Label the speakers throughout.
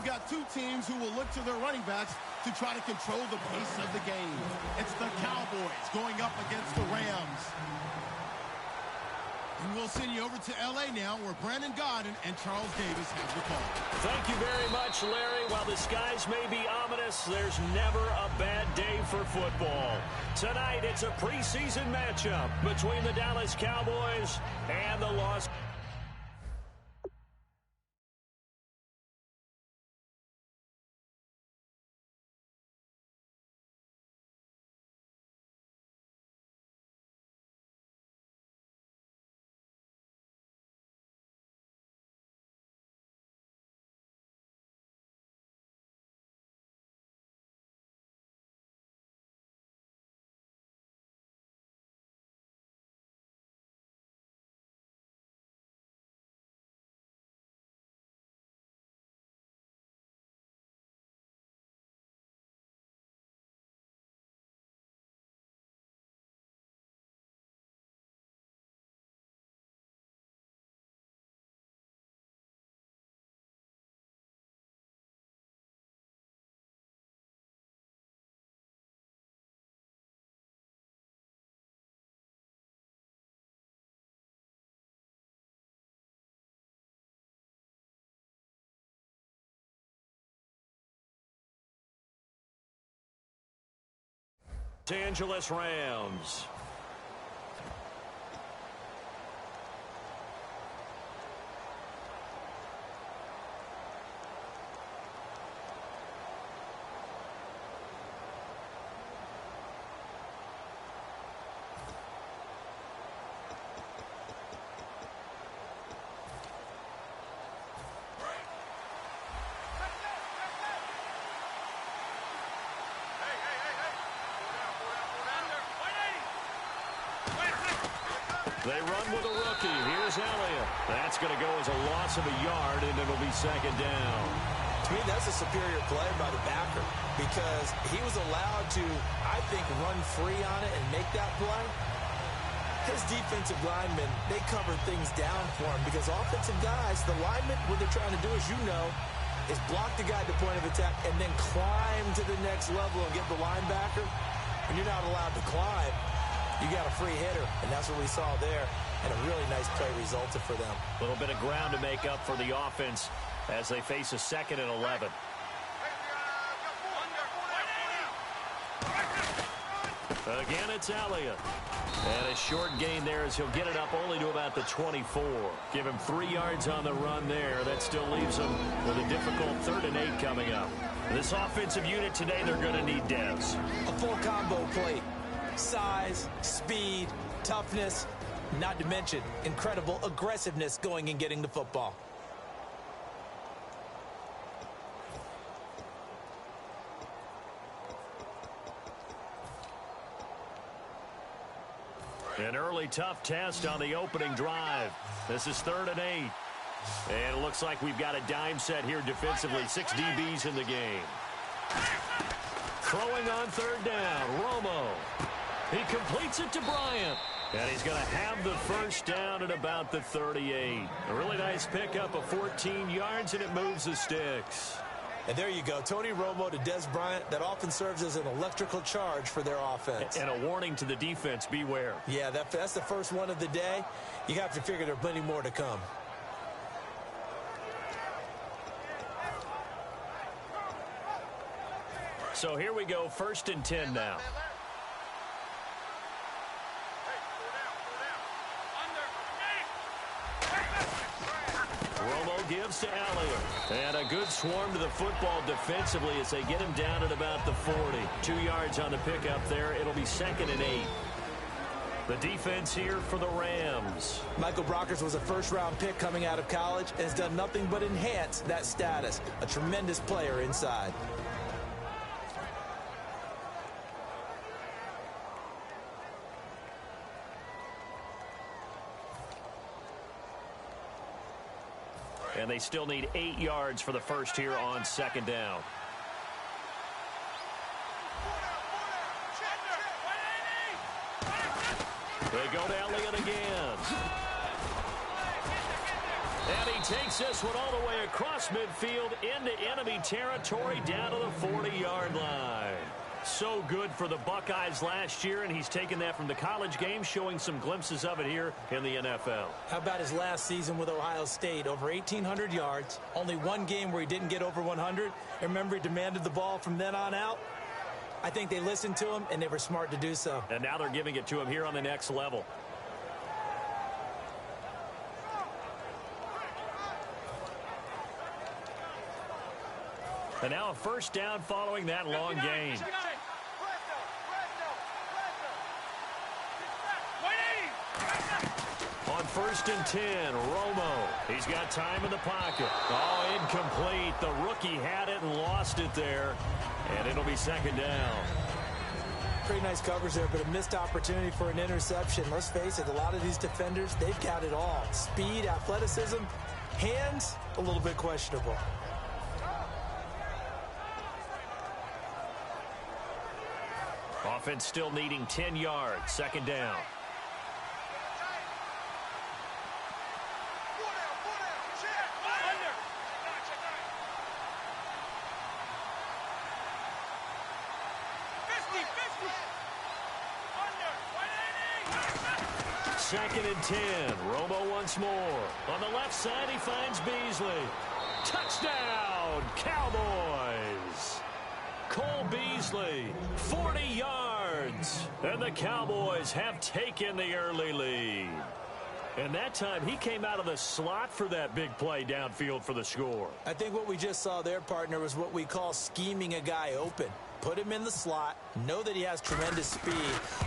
Speaker 1: you've got two teams who will look to their running backs to try to control the pace of the game. It's the Cowboys going up against the Rams. And we'll send you over to L.A. now, where Brandon Gaudin and Charles Davis have the call.
Speaker 2: Thank you very much, Larry. While the skies may be ominous, there's never a bad day for football. Tonight, it's a preseason matchup between the Dallas Cowboys and the Los Angeles Rams. They run with a rookie. Here's Elliott. That's going to go as a loss of a yard, and it'll be second down.
Speaker 3: To me, that's a superior play by the backer because he was allowed to, I think, run free on it and make that play. His defensive linemen, they covered things down for him because offensive guys, the linemen, what they're trying to do, as you know, is block the guy at the point of attack and then climb to the next level and get the linebacker. When you're not allowed to climb, you got a free hitter, and that's what we saw there, and a really nice play resulted for them.
Speaker 2: A little bit of ground to make up for the offense as they face a 2nd and 11. Again, it's Elliott. And a short gain there as he'll get it up only to about the 24. Give him 3 yards on the run there. That still leaves him with a difficult 3rd and 8 coming up. This offensive unit today, they're going to need depth.
Speaker 3: A full combo plate. Size, speed, toughness, not to mention incredible aggressiveness going and getting the football.
Speaker 2: An early tough test on the opening drive. This is 3rd and 8. And it looks like we've got a dime set here defensively. 6 DBs in the game. Throwing on 3rd down, Romo. He completes it to Bryant. And he's going to have the first down at about the 38. A really nice pickup of 14 yards, and it moves the sticks.
Speaker 3: And there you go. Tony Romo to Des Bryant. That often serves as an electrical charge for their offense.
Speaker 2: And a warning to the defense, beware.
Speaker 3: Yeah, that's the first one of the day. You have to figure there are plenty more to come.
Speaker 2: So here we go, 1st and 10 now. Romo gives to Elliott. And a good swarm to the football defensively as they get him down at about the 40. 2 yards on the pickup there. It'll be 2nd and 8. The defense here for the Rams.
Speaker 3: Michael Brockers was a first-round pick coming out of college and has done nothing but enhance that status. A tremendous player inside.
Speaker 2: And they still need 8 yards for the first here on 2nd down. They go to Elliott again. And he takes this one all the way across midfield into enemy territory down to the 40-yard line. So good for the Buckeyes last year, and he's taken that from the college game, showing some glimpses of it here in the NFL.
Speaker 3: How about his last season with Ohio State? Over 1,800 yards, only one game where he didn't get over 100. And remember, he demanded the ball from then on out. I think they listened to him, and they were smart to do so.
Speaker 2: And now they're giving it to him here on the next level. And now a first down following that long gain. On 1st and 10, Romo. He's got time in the pocket. Oh, incomplete. The rookie had it and lost it there. And it'll be second down.
Speaker 3: Pretty nice coverage there, but a missed opportunity for an interception. Let's face it, a lot of these defenders, they've got it all. Speed, athleticism, hands, a little bit questionable.
Speaker 2: Offense still needing 10 yards. Second down. Second and 10. Romo once more. On the left side, he finds Beasley. Touchdown, Cowboys. Cole Beasley, 40 yards. And the Cowboys have taken the early lead. And that time, he came out of the slot for that big play downfield for the score.
Speaker 3: I think what we just saw there, partner, was what we call scheming a guy open. Put him in the slot, know that he has tremendous speed.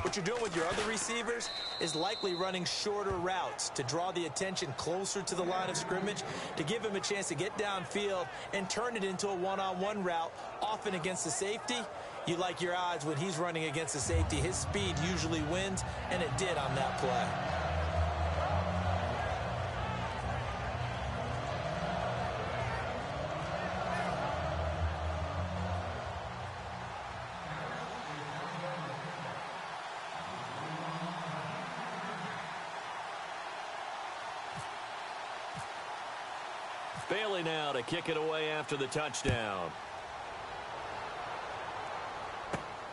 Speaker 3: What you're doing with your other receivers is likely running shorter routes to draw the attention closer to the line of scrimmage, to give him a chance to get downfield and turn it into a one-on-one route, often against the safety. You like your odds when he's running against the safety. His speed usually wins, and it did on that play.
Speaker 2: Bailey now to kick it away after the touchdown.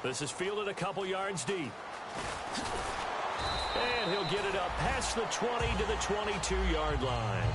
Speaker 2: This is fielded a couple yards deep. And he'll get it up past the 20 to the 22-yard line.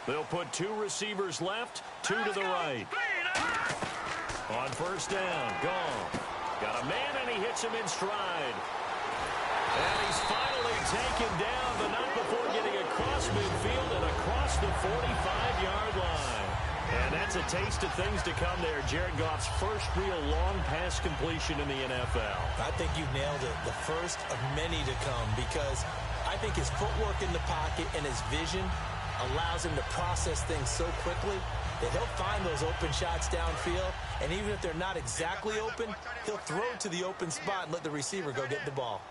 Speaker 2: They'll put two receivers left, two to the right. On first down, gone. Got a man, and he hits him in stride. And he's finally taken down, but not before getting across midfield and across the 45-yard line. And that's a taste of things to come there. Jared Goff's first real long pass completion in the NFL.
Speaker 3: I think you nailed it. The first of many to come, because I think his footwork in the pocket and his vision allows him to process things so quickly that he'll find those open shots downfield, and even if they're not exactly open, he'll throw to the open spot and let the receiver go get the ball.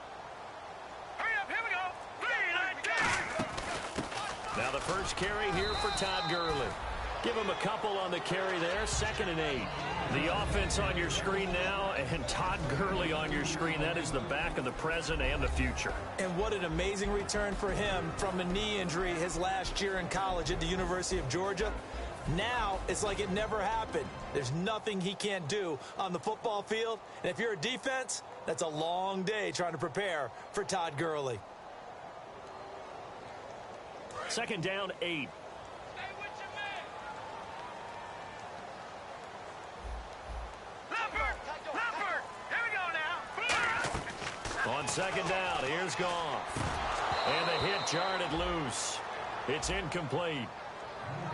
Speaker 4: Hurry up, here we go.
Speaker 2: Now the first carry here for Todd Gurley. Give him a couple on the carry there, 2nd and 8. The offense on your screen now, and Todd Gurley on your screen. That is the back of the present and the future.
Speaker 3: And what an amazing return for him from a knee injury his last year in college at the University of Georgia. Now it's like it never happened. There's nothing he can't do on the football field. And if you're a defense, that's a long day trying to prepare for Todd Gurley.
Speaker 2: 2nd down, 8. On 2nd down, here's Goff. And the hit jarred it loose. It's incomplete.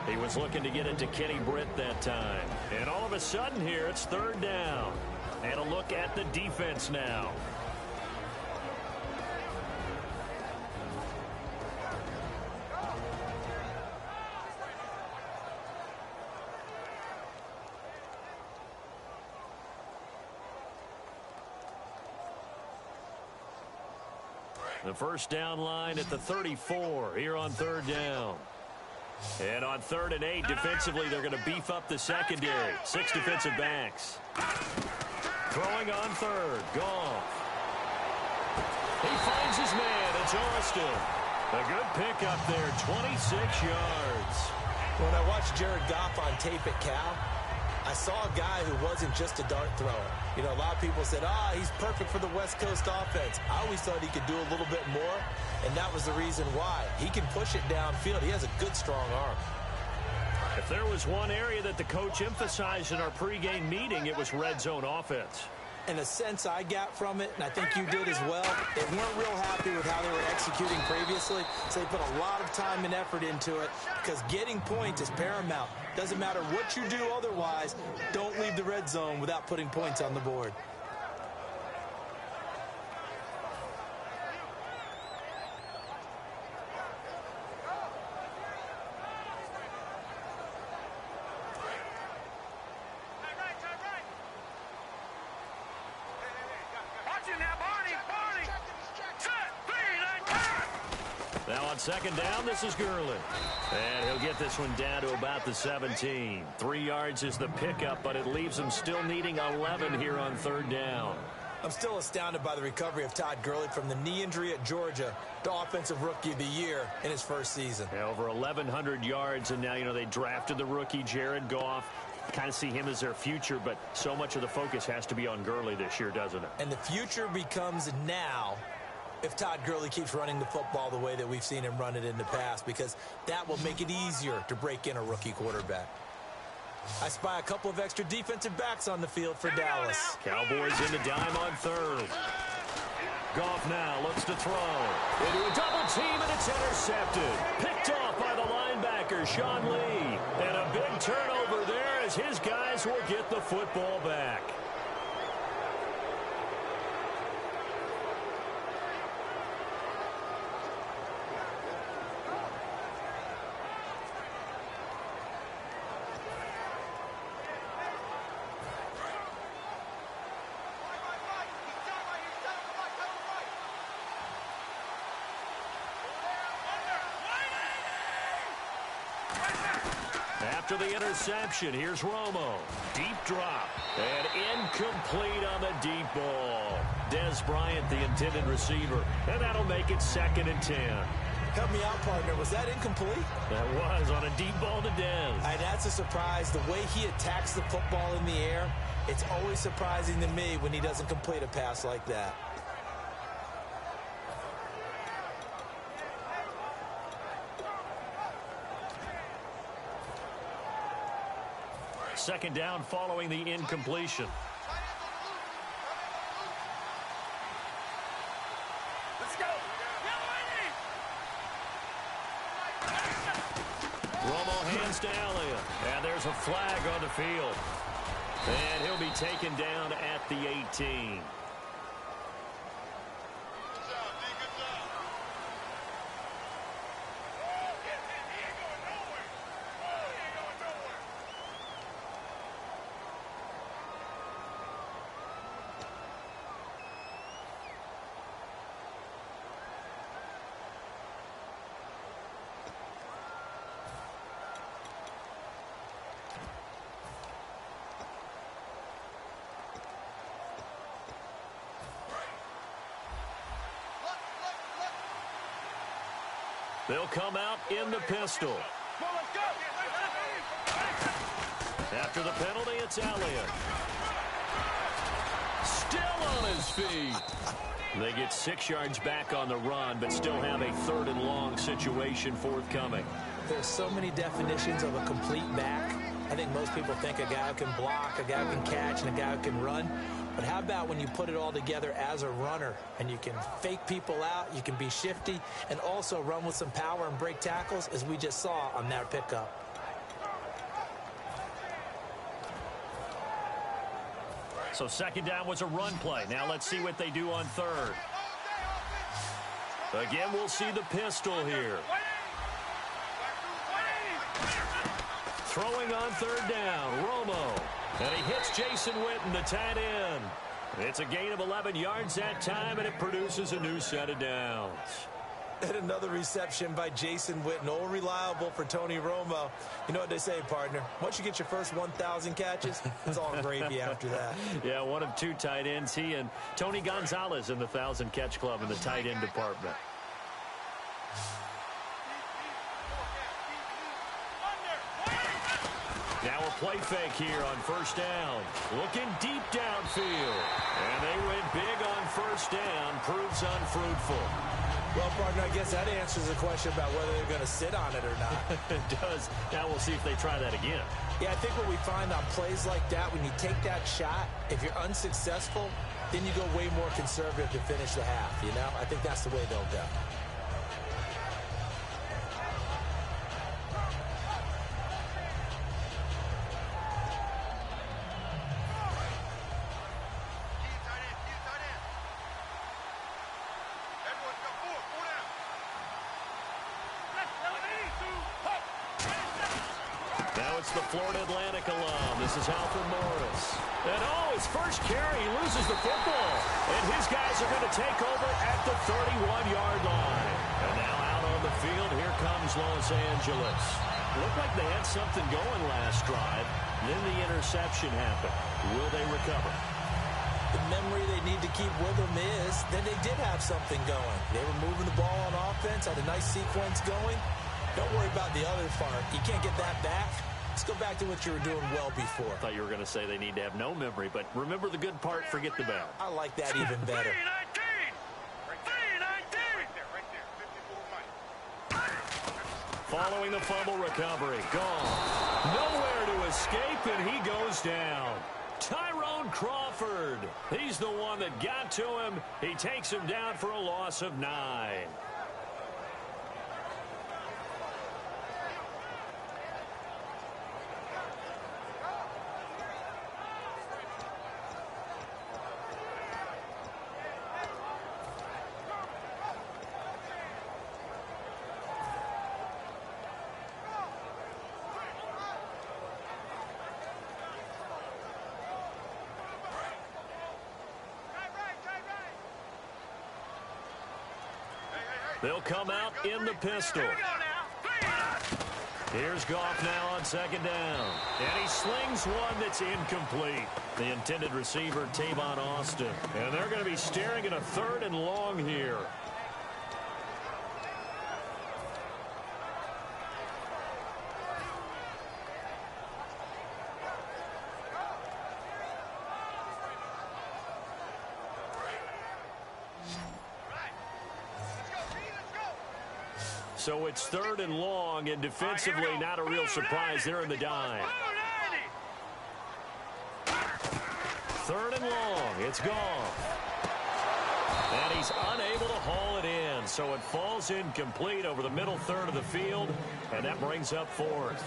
Speaker 2: He was looking to get it to Kenny Britt that time. And all of a sudden here, it's 3rd down. And a look at the defense now. The first down line at the 34 here on third down. And on 3rd and 8, defensively, they're going to beef up the secondary. 6 defensive backs. Throwing on 3rd. Goff. He finds his man. It's Austin. A good pick up there. 26 yards.
Speaker 3: When I watched Jared Goff on tape at Cal, I saw a guy who wasn't just a dart thrower. You know, a lot of people said, he's perfect for the West Coast offense. I always thought he could do a little bit more, and that was the reason why. He can push it downfield. He has a good, strong arm.
Speaker 2: If there was one area that the coach emphasized in our pregame meeting, it was red zone offense.
Speaker 3: And the sense I got from it, and I think you did as well, they weren't real happy with how they were executing previously, so they put a lot of time and effort into it because getting points is paramount. Doesn't matter what you do otherwise, don't leave the red zone without putting points on the board.
Speaker 2: Now on 2nd down, this is Gurley. And he'll get this one down to about the 17. 3 yards is the pickup, but it leaves him still needing 11 here on 3rd down.
Speaker 3: I'm still astounded by the recovery of Todd Gurley from the knee injury at Georgia to Offensive Rookie of the Year in his first season.
Speaker 2: Yeah, over 1,100 yards, and now, they drafted the rookie, Jared Goff. Kind of see him as their future, but so much of the focus has to be on Gurley this year, doesn't it?
Speaker 3: And the future becomes now if Todd Gurley keeps running the football the way that we've seen him run it in the past, because that will make it easier to break in a rookie quarterback. I spy a couple of extra defensive backs on the field for Dallas.
Speaker 2: Cowboys in the dime on 3rd. Goff now looks to throw. Into a double team, and it's intercepted. Picked off by the linebacker, Sean Lee. And a big turnover there as his guys will get the football back. After the interception, here's Romo. Deep drop. And incomplete on the deep ball. Dez Bryant, the intended receiver. And that'll make it 2nd and 10.
Speaker 3: Help me out, partner. Was that incomplete?
Speaker 2: That was on a deep ball to Dez.
Speaker 3: That's a surprise. The way he attacks the football in the air, it's always surprising to me when he doesn't complete a pass like that.
Speaker 2: Second down following the incompletion.
Speaker 4: Let's go.
Speaker 2: Romo hands to Elliott. And there's a flag on the field. And he'll be taken down at the 18. They'll come out in the pistol. After the penalty, it's Elliott. Still on his feet. They get 6 yards back on the run, but still have a 3rd and long situation forthcoming.
Speaker 3: There's so many definitions of a complete back. I think most people think a guy who can block, a guy who can catch, and a guy who can run. But how about when you put it all together as a runner and you can fake people out, you can be shifty, and also run with some power and break tackles, as we just saw on that pickup.
Speaker 2: So 2nd down was a run play. Now let's see what they do on 3rd. Again, we'll see the pistol here. Throwing on 3rd down, Romo. And he hits Jason Witten, the tight end. It's a gain of 11 yards that time, and it produces a new set of downs.
Speaker 3: And another reception by Jason Witten, all reliable for Tony Romo. You know what they say, partner? Once you get your first 1,000 catches, it's all gravy after that.
Speaker 2: Yeah, one of two tight ends. He and Tony Gonzalez in the 1,000-catch club in the tight end department. Now a play fake here on first down. Looking deep downfield. And they went big on first down. Proves unfruitful.
Speaker 3: Well, partner, I guess that answers the question about whether they're going to sit on it or not.
Speaker 2: It does. Now we'll see if they try that again.
Speaker 3: Yeah, I think what we find on plays like that, when you take that shot, if you're unsuccessful, then you go way more conservative to finish the half, you know? I think that's the way they'll go.
Speaker 2: The Florida Atlantic alum. This is Alfred Morris. And his first carry, he loses the football. And his guys are going to take over at the 31-yard line. And now out on the field, here comes Los Angeles. Looked like they had something going last drive. Then the interception happened. Will they recover?
Speaker 3: The memory they need to keep with them is that they did have something going. They were moving the ball on offense, had a nice sequence going. Don't worry about the other part. You can't get that back. Let's go back to what you were doing well before.
Speaker 2: I thought you were going to say they need to have no memory, but remember the good part, forget the bad.
Speaker 3: I like that even better.
Speaker 2: Following the fumble recovery, gone. Nowhere to escape, and he goes down. Tyrone Crawford. He's the one that got to him. He takes him down for a loss of 9. They'll come out in the pistol. Here's Goff now on second down. And he slings one that's incomplete. The intended receiver, Tavon Austin. And they're going to be staring at a 3rd and long here. So it's 3rd and long, and defensively not a real surprise. They're in the dime. 3rd and long. It's gone. And he's unable to haul it in. So it falls incomplete over the middle third of the field, and that brings up 4th.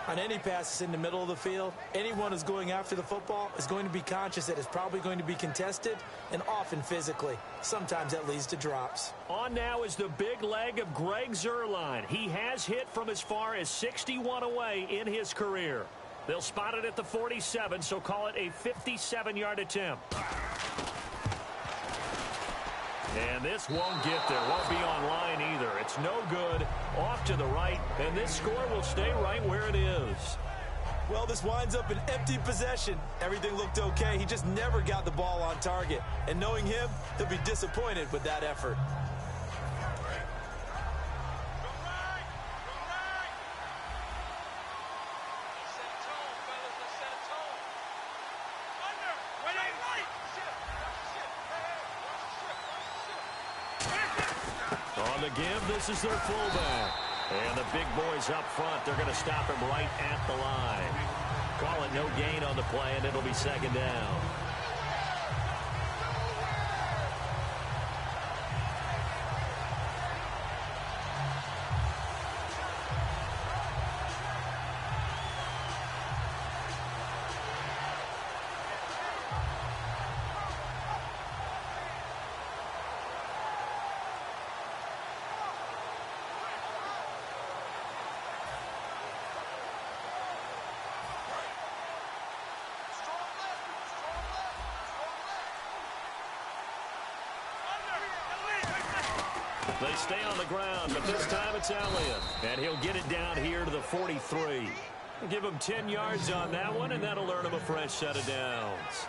Speaker 3: On any passes in the middle of the field, anyone who's going after the football is going to be conscious that it's probably going to be contested, and often physically. Sometimes that leads to drops.
Speaker 2: On now is the big leg of Greg Zuerlein. He has hit from as far as 61 away in his career. They'll spot it at the 47, so call it a 57-yard attempt. And this won't get there. Won't be online either. It's no good. Off to the right. And this score will stay right where it is.
Speaker 3: Well, this winds up an empty possession. Everything looked okay. He just never got the ball on target. And knowing him, he'll be disappointed with that effort.
Speaker 2: On the give, this is their fullback. And the big boys up front, they're going to stop him right at the line. Call it no gain on the play, and it'll be 2nd down. They stay on the ground, but this time it's Elliott. And he'll get it down here to the 43. Give him 10 yards on that one, and that'll earn him a fresh set of downs.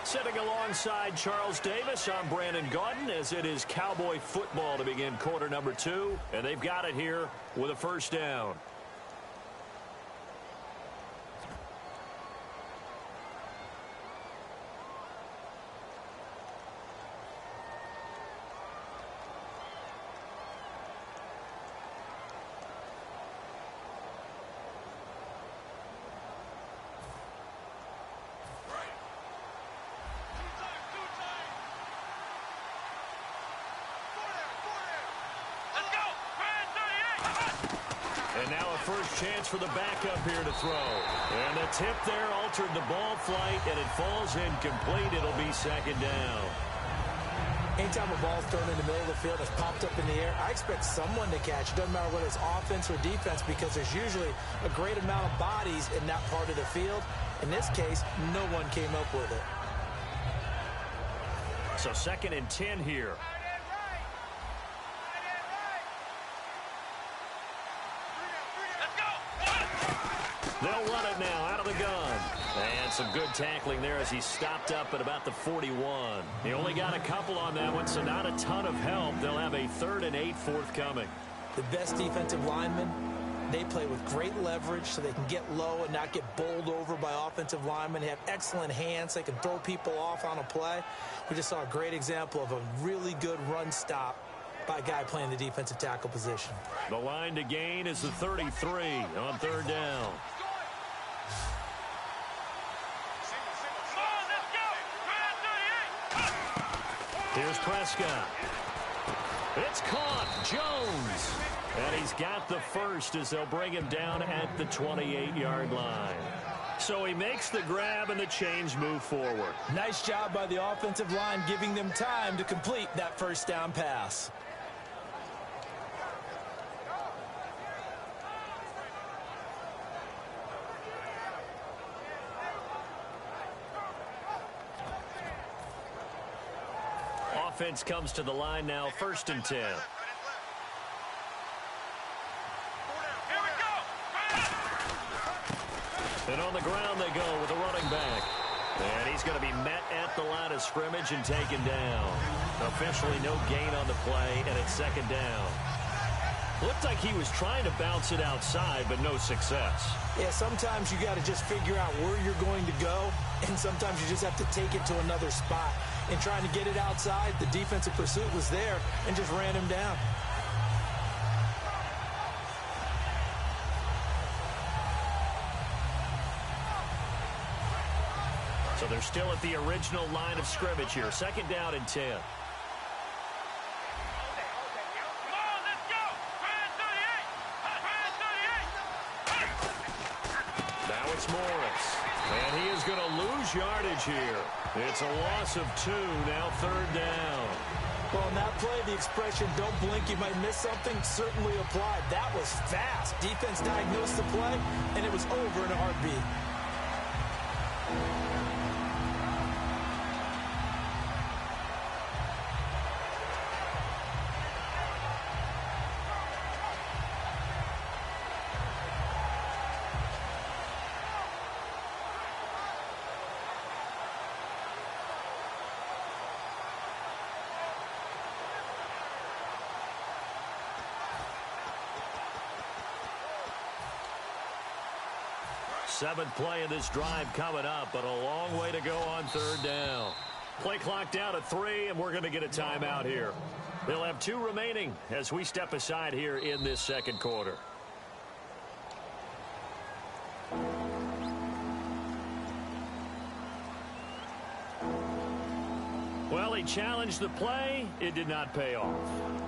Speaker 2: Sitting alongside Charles Davis, I'm Brandon Gaudin, as it is Cowboy football to begin quarter number 2. And they've got it here with a first down. And now a first chance for the backup here to throw. And the tip there altered the ball flight, and it falls incomplete. It'll be second down.
Speaker 3: Anytime a ball's thrown in the middle of the field, it's popped up in the air, I expect someone to catch. It doesn't matter whether it's offense or defense, because there's usually a great amount of bodies in that part of the field. In this case, no one came up with it.
Speaker 2: So 2nd and 10 here. They'll run it now out of the gun. And some good tackling there as he stopped up at about the 41. He only got a couple on that one, so not a ton of help. They'll have a 3rd and 8 forthcoming.
Speaker 3: The best defensive linemen, they play with great leverage so they can get low and not get bowled over by offensive linemen. They have excellent hands. They can throw people off on a play. We just saw a great example of a really good run stop by a guy playing the defensive tackle position.
Speaker 2: The line to gain is the 33 on 3rd down. Here's Prescott. It's caught. Jones. And he's got the first as they'll bring him down at the 28-yard line. So he makes the grab and the chains move forward.
Speaker 3: Nice job by the offensive line, giving them time to complete that first down pass.
Speaker 2: Offense comes to the line now, 1st and 10. And on the ground they go with a running back. And he's going to be met at the line of scrimmage and taken down. Officially no gain on the play, and it's 2nd down. Looked like he was trying to bounce it outside, but no success.
Speaker 3: Yeah, sometimes you got to just figure out where you're going to go, and sometimes you just have to take it to another spot. In trying to get it outside, the defensive pursuit was there and just ran him down.
Speaker 2: So they're still at the original line of scrimmage here. 2nd down and 10. Now it's Morris. And he is going to lose yardage here. It's a loss of 2, now 3rd down.
Speaker 3: Well, on that play, the expression, don't blink, you might miss something, certainly applied. That was fast. Defense diagnosed the play, and it was over in a heartbeat.
Speaker 2: Seventh play of this drive coming up, but a long way to go on 3rd down. Play clock down at 3, and we're going to get a timeout here. They'll have 2 remaining as we step aside here in this 2nd quarter. Well, he challenged the play. It did not pay off.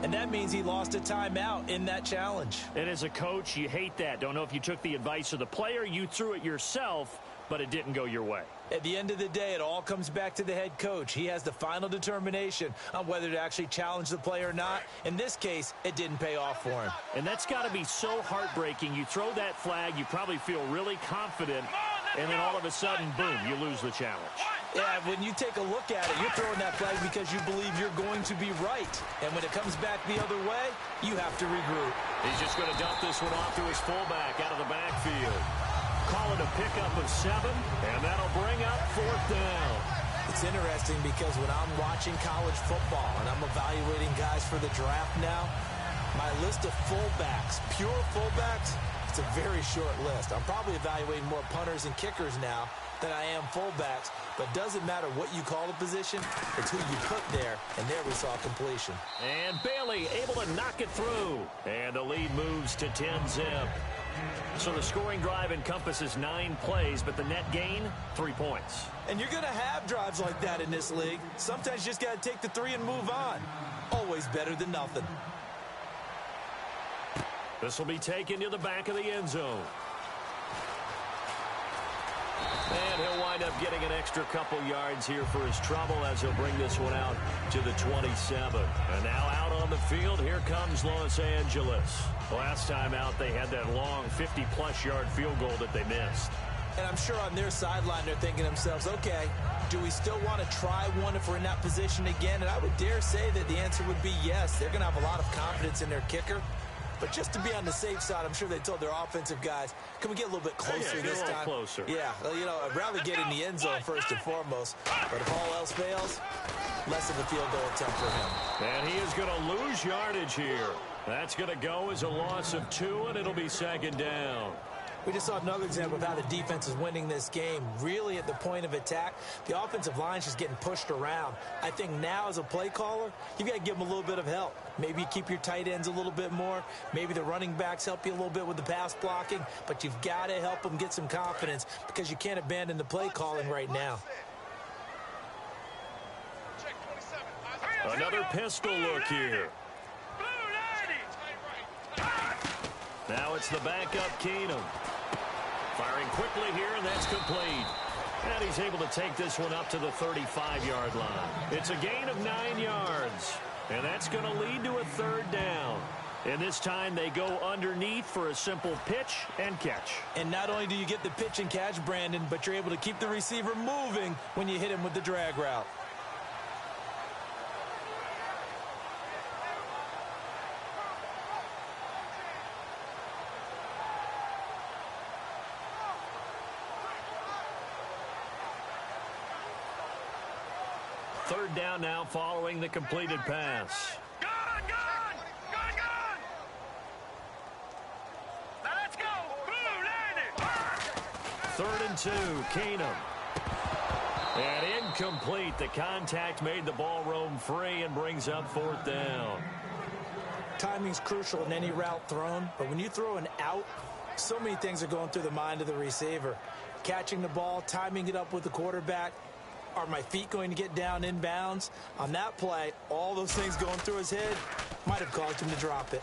Speaker 3: And that means he lost a timeout in that challenge.
Speaker 2: And as a coach, you hate that. Don't know if you took the advice of the player, you threw it yourself, but it didn't go your way.
Speaker 3: At the end of the day, it all comes back to the head coach. He has the final determination on whether to actually challenge the play or not. In this case, it didn't pay off for him.
Speaker 2: And that's got to be so heartbreaking. You throw that flag, you probably feel really confident, and then all of a sudden, boom, you lose the challenge.
Speaker 3: Yeah, when you take a look at it, you're throwing that flag because you believe you're going to be right. And when it comes back the other way, you have to regroup.
Speaker 2: He's just going to dump this one off to his fullback out of the backfield. Call it a pickup of 7, and that'll bring up 4th down.
Speaker 3: It's interesting because when I'm watching college football and I'm evaluating guys for the draft now, my list of fullbacks, pure fullbacks, it's a very short list. I'm probably evaluating more punters and kickers now than I am fullbacks, but doesn't matter what you call the position, it's who you put there, and there we saw completion.
Speaker 2: And Bailey able to knock it through, and the lead moves to 10-zip. So the scoring drive encompasses 9 plays, but the net gain, 3 points.
Speaker 3: And you're going to have drives like that in this league. Sometimes you just got to take the 3 and move on. Always better than nothing.
Speaker 2: This will be taken to the back of the end zone. And he'll wind up getting an extra couple yards here for his trouble as he'll bring this one out to the 27. And now out on the field, here comes Los Angeles. Last time out, they had that long 50-plus yard field goal that they missed.
Speaker 3: And I'm sure on their sideline, they're thinking to themselves, okay, do we still want to try one if we're in that position again? And I would dare say that the answer would be yes. They're going to have a lot of confidence in their kicker. But just to be on the safe side, I'm sure they told their offensive guys, can we get a little bit closer this time?
Speaker 2: Closer.
Speaker 3: Yeah, well, you know, I'd rather get in the end zone first and foremost. But if all else fails, less of a field goal attempt for him.
Speaker 2: And he is going to lose yardage here. That's going to go as a loss of 2, and it'll be 2nd down.
Speaker 3: We just saw another example of how the defense is winning this game. Really at the point of attack, the offensive line's just getting pushed around. I think now as a play caller, you've got to give them a little bit of help. Maybe you keep your tight ends a little bit more. Maybe the running backs help you a little bit with the pass blocking. But you've got to help them get some confidence because you can't abandon the play calling right now.
Speaker 2: Another pistol look here. Now it's the backup Keenum. Firing quickly here, and that's complete. And he's able to take this one up to the 35-yard line. It's a gain of 9 yards, and that's going to lead to a 3rd down. And this time they go underneath for a simple pitch and catch.
Speaker 3: And not only do you get the pitch and catch, Brandon, but you're able to keep the receiver moving when you hit him with the drag route.
Speaker 2: Third down now following the completed pass.
Speaker 4: Gone! Now let's go! Blue landed!
Speaker 2: 3rd and 2, Keenum. And incomplete. The contact made the ball roam free and brings up 4th down.
Speaker 3: Timing's crucial in any route thrown, but when you throw an out, so many things are going through the mind of the receiver. Catching the ball, timing it up with the quarterback. Are my feet going to get down inbounds? On that play, all those things going through his head might have caused him to drop it.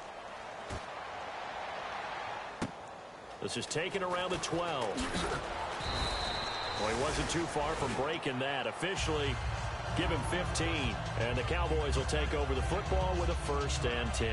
Speaker 2: This is taken around the 12. Well, he wasn't too far from breaking that. Officially, give him 15. And the Cowboys will take over the football with a 1st and 10.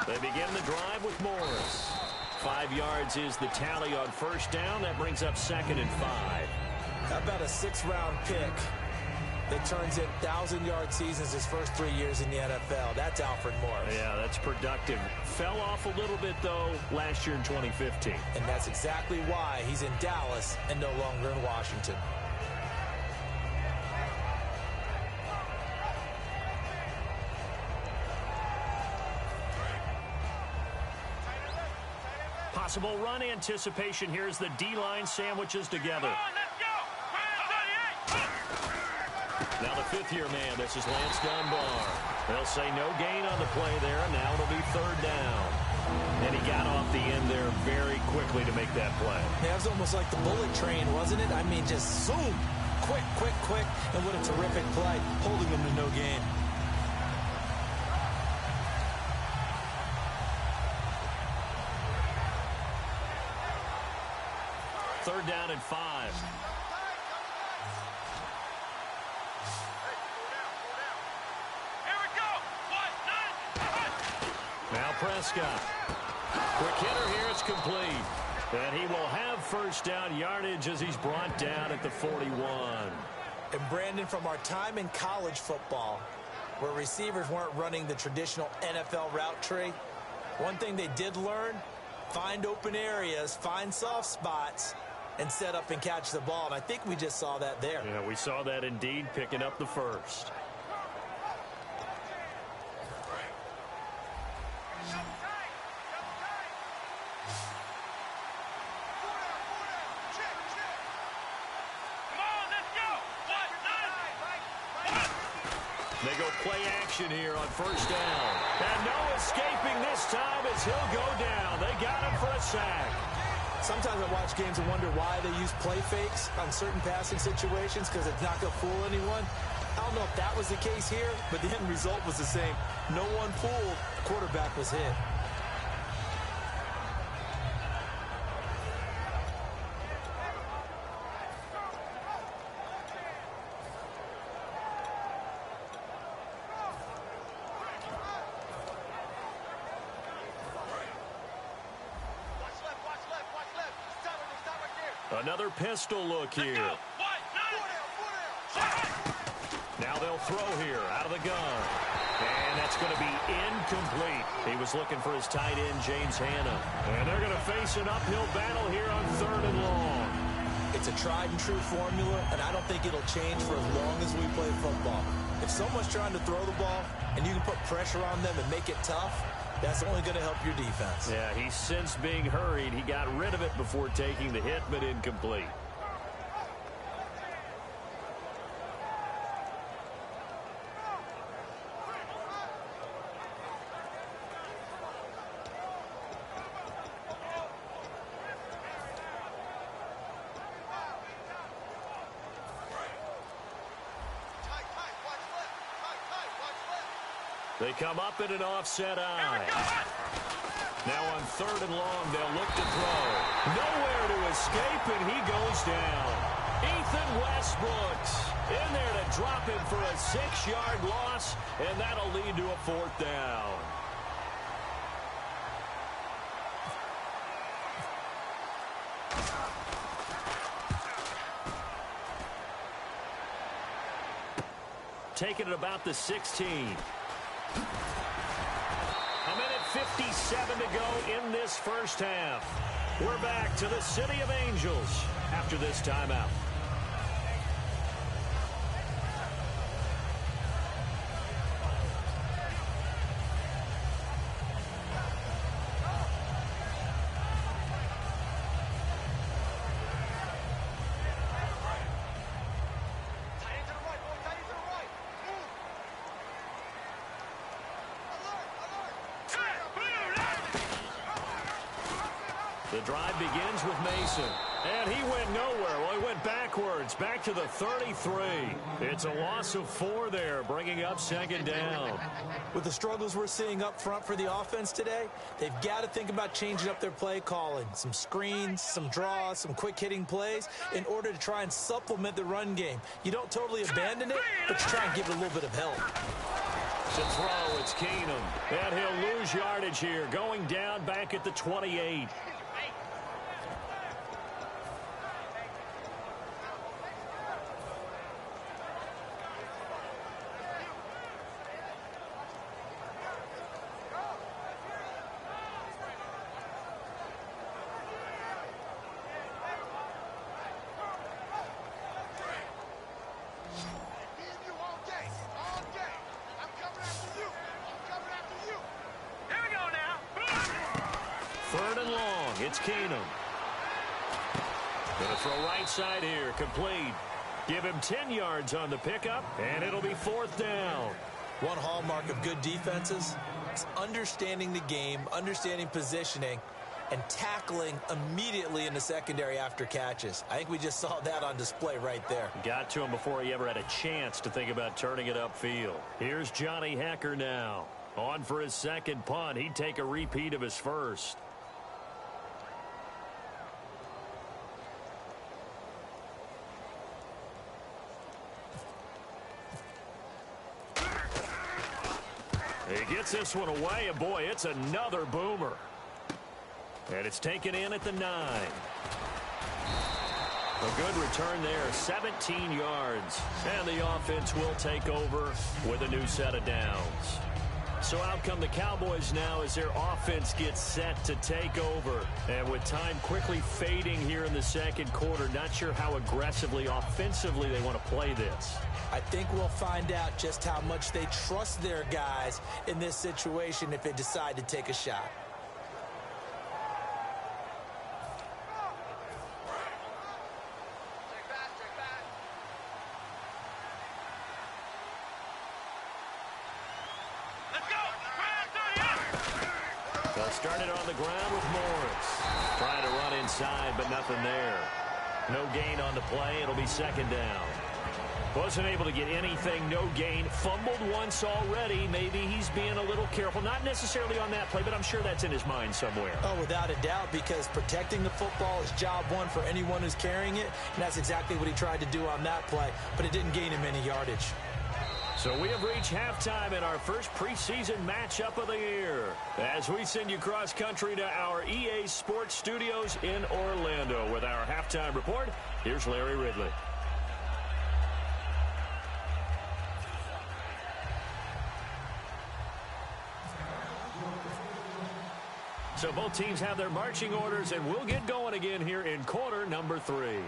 Speaker 2: They begin the drive with Morris. 5 yards is the tally on 1st down. That brings up 2nd and 5.
Speaker 3: How about a 6th-round pick that turns in 1,000-yard seasons his first 3 years in the NFL? That's Alfred Morris.
Speaker 2: Yeah, that's productive. Fell off a little bit, though, last year in 2015.
Speaker 3: And that's exactly why he's in Dallas and no longer in Washington.
Speaker 2: Possible run anticipation. Here's the D-line sandwiches together. Now the 5th-year man. This is Lance Dunbar. They'll say no gain on the play there, and now it'll be 3rd down. And he got off the end there very quickly to make that play.
Speaker 3: Yeah, it was almost like the bullet train, wasn't it? I mean, just zoom. Quick, and what a terrific play, holding them to no gain.
Speaker 2: Third down and 5.
Speaker 4: Here we go.
Speaker 2: Now Prescott. Quick hitter here. It's complete. And he will have first down yardage as he's brought down at the 41.
Speaker 3: And Brandon, from our time in college football, where receivers weren't running the traditional NFL route tree, one thing they did learn, find open areas, find soft spots, and set up and catch the ball. And I think we just saw that there.
Speaker 2: Yeah, we saw that indeed, picking up the first. They go play action here on first down. And no escaping this time as he'll go down. They got him for a sack.
Speaker 3: Sometimes I watch games and wonder why they use play fakes on certain passing situations, because it's not going to fool anyone. I don't know if that was the case here, but the end result was the same. No one fooled. The quarterback was hit.
Speaker 2: Another pistol look here. Now they'll throw here out of the gun. And that's going to be incomplete. He was looking for his tight end, James Hanna. And they're going to face an uphill battle here on 3rd and long.
Speaker 3: It's a tried and true formula, and I don't think it'll change for as long as we play football. If someone's trying to throw the ball and you can put pressure on them and make it tough, that's only going to help your defense.
Speaker 2: Yeah, he's since being hurried. He got rid of it before taking the hit, but incomplete. They come up in an offset eye. Now on 3rd and long, they'll look to throw. Nowhere to escape, and he goes down. Ethan Westbrook's in there to drop him for a 6-yard loss, and that'll lead to a 4th down. Taking it about the 16. A minute 57 to go in this first half. We're back to the City of Angels after this timeout. The drive begins with Mason. And he went nowhere. Well, he went backwards, back to the 33. It's a loss of 4 there, bringing up 2nd down.
Speaker 3: With the struggles we're seeing up front for the offense today, they've got to think about changing up their play calling. Some screens, some draws, some quick-hitting plays in order to try and supplement the run game. You don't totally abandon it, but you try and give it a little bit of help.
Speaker 2: To throw, it's Keenum. And he'll lose yardage here, going down back at the 28. It's Keenum. Going to throw right side here, complete. Give him 10 yards on the pickup, and it'll be 4th down.
Speaker 3: One hallmark of good defenses is understanding the game, understanding positioning, and tackling immediately in the secondary after catches. I think we just saw that on display right there.
Speaker 2: Got to him before he ever had a chance to think about turning it upfield. Here's Johnny Hecker now. On for his second punt. He'd take a repeat of his first. He gets this one away, and boy, it's another boomer. And it's taken in at the 9. A good return there, 17 yards. And the offense will take over with a new set of downs. So out come the Cowboys now as their offense gets set to take over. And with time quickly fading here in the second quarter, not sure how aggressively, offensively they want to play this.
Speaker 3: I think we'll find out just how much they trust their guys in this situation if they decide to take a shot.
Speaker 2: They'll start it on the ground with Morris. Trying to run inside, but nothing there. No gain on the play. It'll be second down. Wasn't able to get anything, no gain. Fumbled once already. Maybe he's being a little careful. Not necessarily on that play, but I'm sure that's in his mind somewhere.
Speaker 3: Oh, without a doubt, because protecting the football is job one for anyone who's carrying it, and that's exactly what he tried to do on that play, but it didn't gain him any yardage.
Speaker 2: So we have reached halftime in our first preseason matchup of the year. As we send you cross-country to our EA Sports Studios in Orlando with our halftime report, here's Larry Ridley. So both teams have their marching orders, and we'll get going again here in quarter number 3.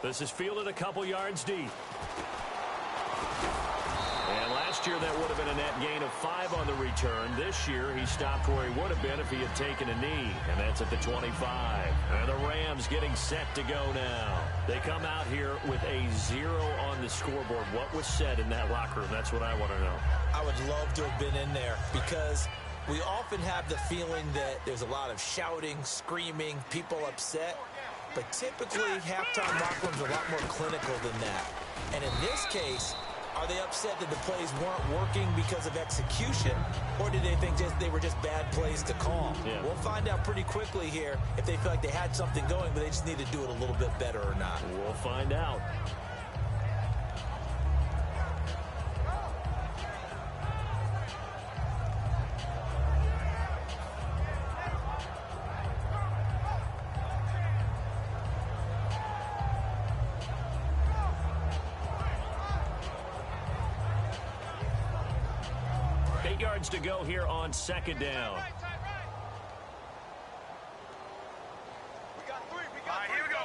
Speaker 2: This is fielded a couple yards deep. And last year that would have been a net gain of 5 on the return. This year he stopped where he would have been if he had taken a knee, and that's at the 25. And the Rams getting set to go now. They come out here with a 0 on the scoreboard. What was said in that locker room? That's what I want to know.
Speaker 3: I would love to have been in there because we often have the feeling that there's a lot of shouting, screaming, people upset. But typically, halftime locker rooms are a lot more clinical than that. And in this case, are they upset that the plays weren't working because of execution, or did they think they were just bad plays to call?
Speaker 2: Yeah.
Speaker 3: We'll find out pretty quickly here if they feel like they had something going, but they just need to do it a little bit better or not.
Speaker 2: We'll find out. Yards to go here on second down.
Speaker 4: We got 3. Here we go.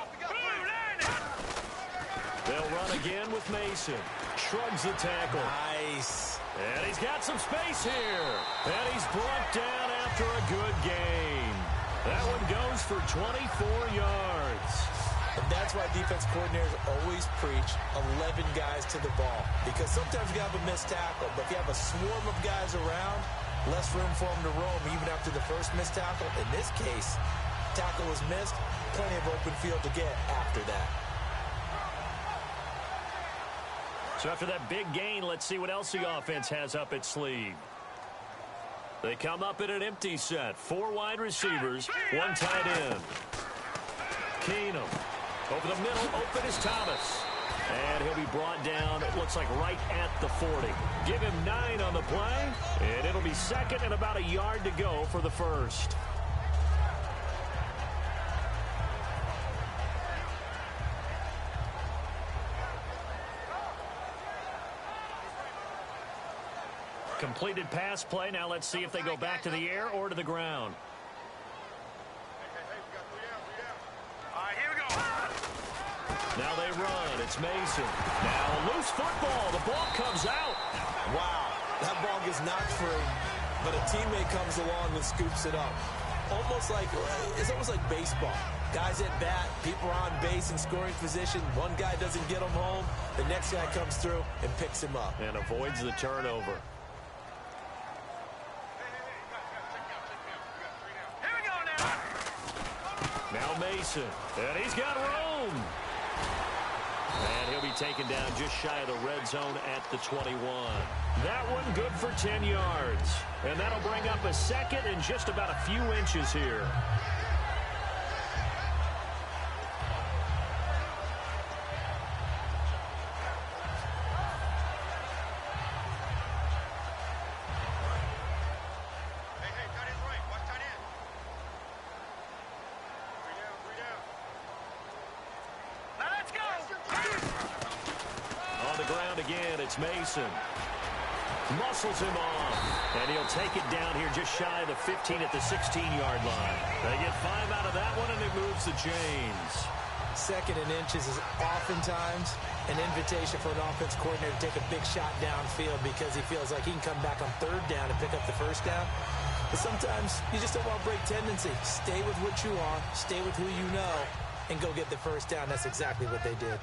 Speaker 2: They'll run again with Mason. Shrugs the tackle.
Speaker 3: Nice.
Speaker 2: And he's got some space here. And he's brought down after a good gain. That one goes for 24 yards.
Speaker 3: And that's why defense coordinators always preach 11 guys to the ball. Because sometimes you have a missed tackle, but if you have a swarm of guys around, less room for them to roam even after the first missed tackle. In this case, tackle was missed, plenty of open field to get after that.
Speaker 2: So after that big gain, let's see what else the offense has up its sleeve. They come up in an empty set. 4 wide receivers, 1 tight end. Keenum. Over the middle, open is Thomas. And he'll be brought down, it looks like right at the 40. Give him 9 on the play, and it'll be second and about a yard to go for the first. Completed pass play. Now let's see if they go back to the air or to the ground. Now they run. It's Mason. Now a loose football. The ball comes out.
Speaker 3: Wow. That ball gets knocked free, but a teammate comes along and scoops it up. It's almost like baseball. Guys at bat, people are on base in scoring position. One guy doesn't get him home. The next guy comes through and picks him up.
Speaker 2: And avoids the turnover.
Speaker 4: Here we go now.
Speaker 2: Mason. And he's got room. And he'll be taken down just shy of the red zone at the 21. That one good for 10 yards. And that'll bring up a second and just about a few inches here. It's Mason. Muscles him off. And he'll take it down here just shy of the 15 at the 16-yard line. They get 5 out of that one, and it moves the chains.
Speaker 3: Second and inches is oftentimes an invitation for an offense coordinator to take a big shot downfield because he feels like he can come back on third down and pick up the first down. But sometimes you just don't want to break tendency. Stay with what you are, stay with who you know, and go get the first down. That's exactly what they did.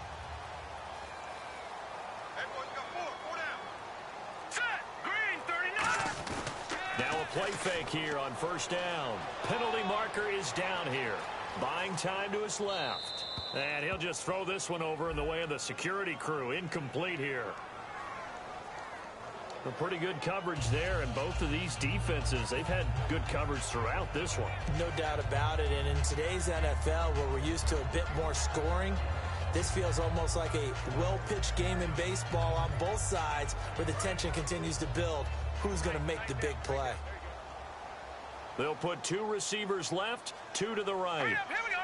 Speaker 2: Play fake here on first down. Penalty marker is down here. Buying time to his left. And he'll just throw this one over in the way of the security crew. Incomplete here. A pretty good coverage there, and both of these defenses, they've had good coverage throughout this one.
Speaker 3: No doubt about it, and in today's NFL, where we're used to a bit more scoring, this feels almost like a well-pitched game in baseball on both sides where the tension continues to build. Who's going to make the big play?
Speaker 2: They'll put 2 receivers left, 2 to the right.
Speaker 4: Here we go.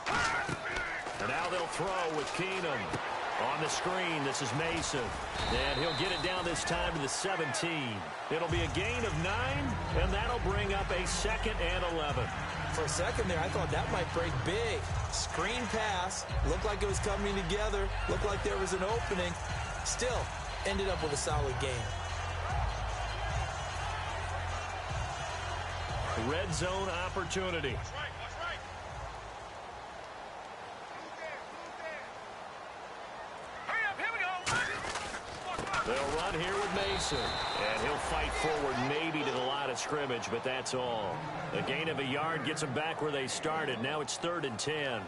Speaker 4: 3-19.
Speaker 2: And now they'll throw with Keenum. On the screen, this is Mason. And he'll get it down this time to the 17. It'll be a gain of 9, and that'll bring up a 2nd and 11.
Speaker 3: For a second there, I thought that might break big. Screen pass. Looked like it was coming together. Looked like there was an opening. Still, ended up with a solid game.
Speaker 2: Red zone opportunity.
Speaker 4: Hurry up, here we go.
Speaker 2: They'll run here with Mason. And he'll fight forward maybe to the line of scrimmage, but that's all. A gain of a yard gets them back where they started. Now it's 3rd and 10.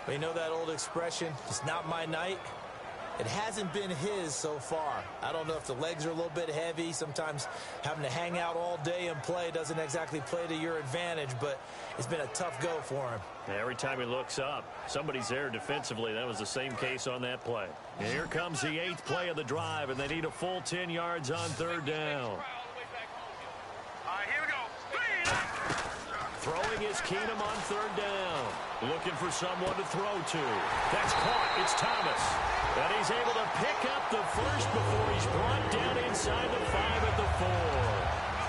Speaker 3: Well, you know that old expression, it's not my night? It hasn't been his so far. I don't know if the legs are a little bit heavy. Sometimes having to hang out all day and play doesn't exactly play to your advantage, but it's been a tough go for him.
Speaker 2: Every time he looks up, somebody's there defensively. That was the same case on that play. And here comes the 8th play of the drive, and they need a full 10 yards on 3rd down.
Speaker 4: All right, here we go.
Speaker 2: Throwing is Keenum on 3rd down. Looking for someone to throw to. That's caught. It's Thomas. And he's able to pick up the first before he's brought down inside the 5 at the 4.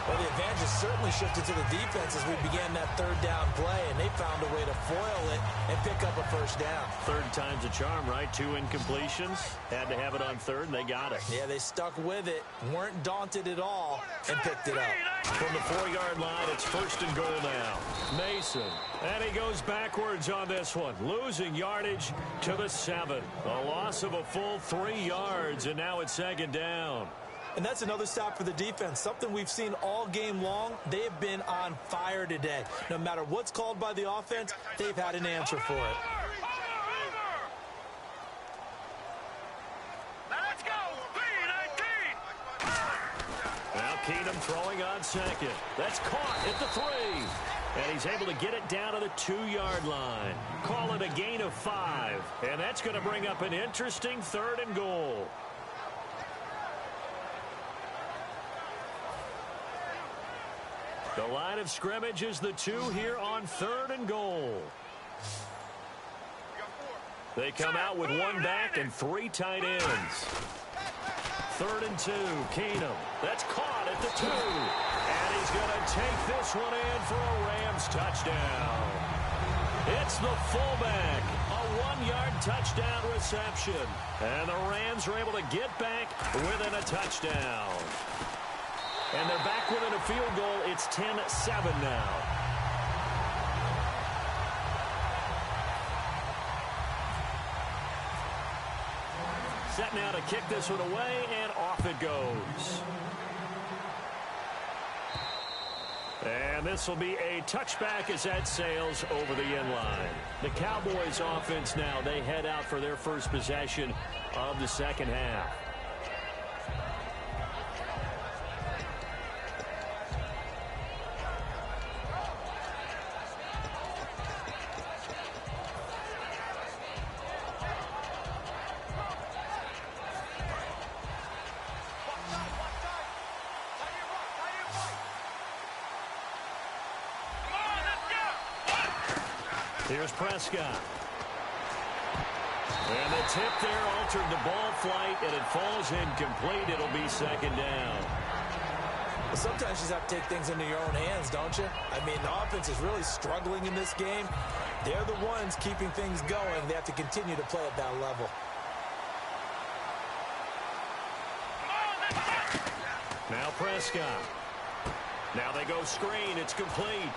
Speaker 3: Well, the advantage has certainly shifted to the defense as we began that 3rd down play, and they found a way to foil it and pick up a first down.
Speaker 2: 3rd time's a charm, right? 2 incompletions. Had to have it on 3rd, and they got it.
Speaker 3: Yeah, they stuck with it, weren't daunted at all, and picked it up.
Speaker 2: From the 4-yard line, it's 1st and goal now. Mason, and he goes backwards on this one, losing yardage to the 7. A loss of a full 3 yards, and now it's 2nd down.
Speaker 3: And that's another stop for the defense, something we've seen all game long. They have been on fire today. No matter what's called by the offense, they've had an answer for it.
Speaker 4: Let's go. 3-19.
Speaker 2: Now Keenum throwing on 2nd. That's caught at the 3. And he's able to get it down to the 2-yard line. Call it a gain of 5. And that's going to bring up an interesting 3rd and goal. The line of scrimmage is the 2 here on 3rd and goal. They come out with 1 back and 3 tight ends. 3rd and 2, Keenum. That's caught at the 2. And he's going to take this one in for a Rams touchdown. It's the fullback. A 1-yard touchdown reception. And the Rams are able to get back within a touchdown. And they're back within a field goal. It's 10-7 now. Set now to kick this one away, and off it goes. And this will be a touchback as that sails over the end line. The Cowboys offense now, they head out for their first possession of the second half. Here's Prescott. And the tip there altered the ball flight, and it falls incomplete. It'll be second down.
Speaker 3: Well, sometimes you just have to take things into your own hands, don't you? I mean, the offense is really struggling in this game. They're the ones keeping things going. They have to continue to play at that level.
Speaker 2: Now Prescott. Now they go screen. It's complete.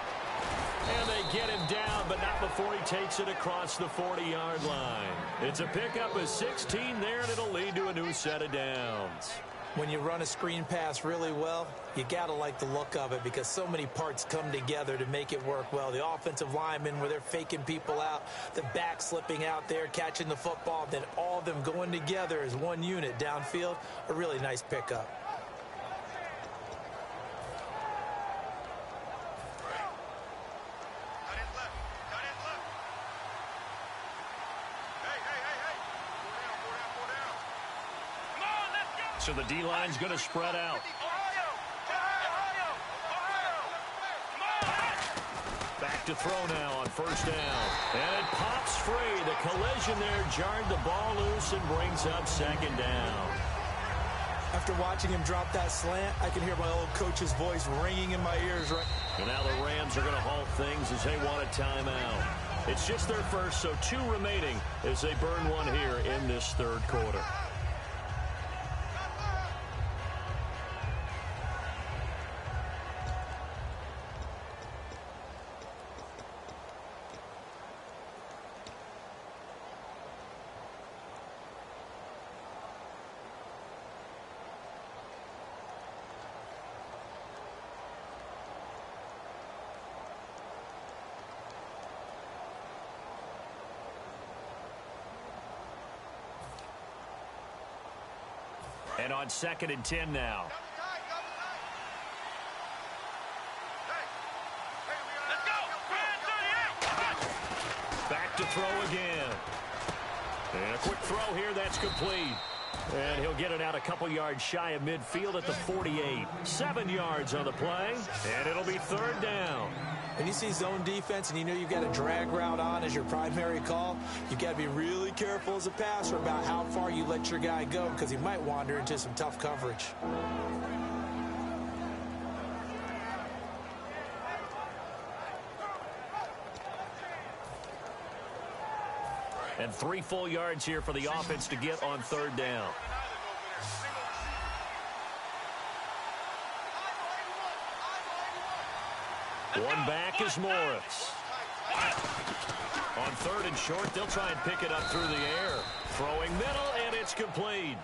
Speaker 2: And they get him down, but not before he takes it across the 40-yard line. It's a pickup of 16 there, and it'll lead to a new set of downs.
Speaker 3: When you run a screen pass really well, you got to like the look of it because so many parts come together to make it work well. The offensive linemen, where they're faking people out, the back slipping out there, catching the football, then all of them going together as one unit downfield, a really nice pickup.
Speaker 2: So the D-line's going to spread out. Back to throw now on first down. And it pops free. The collision there jarred the ball loose and brings up second down.
Speaker 3: After watching him drop that slant, I can hear my old coach's voice ringing in my ears. Right.
Speaker 2: And now the Rams are going to halt things as they want a timeout. It's just their first, so 2 remaining as they burn one here in this third quarter. And on 2nd and 10 now. Back to throw again. And a quick throw here, that's complete. And he'll get it out a couple yards shy of midfield at the 48. 7 yards on the play, and it'll be third down.
Speaker 3: When you see zone defense and you know you've got a drag route on as your primary call, you've got to be really careful as a passer about how far you let your guy go because he might wander into some tough coverage.
Speaker 2: And 3 full yards here for the offense to get on third down. One back is Morris. On 3rd and short, they'll try and pick it up through the air. Throwing middle, and it's complete.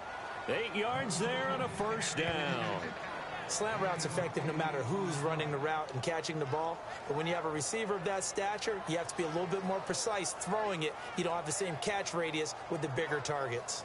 Speaker 2: 8 yards there and a first down.
Speaker 3: Slant route's effective no matter who's running the route and catching the ball. But when you have a receiver of that stature, you have to be a little bit more precise throwing it. You don't have the same catch radius with the bigger targets.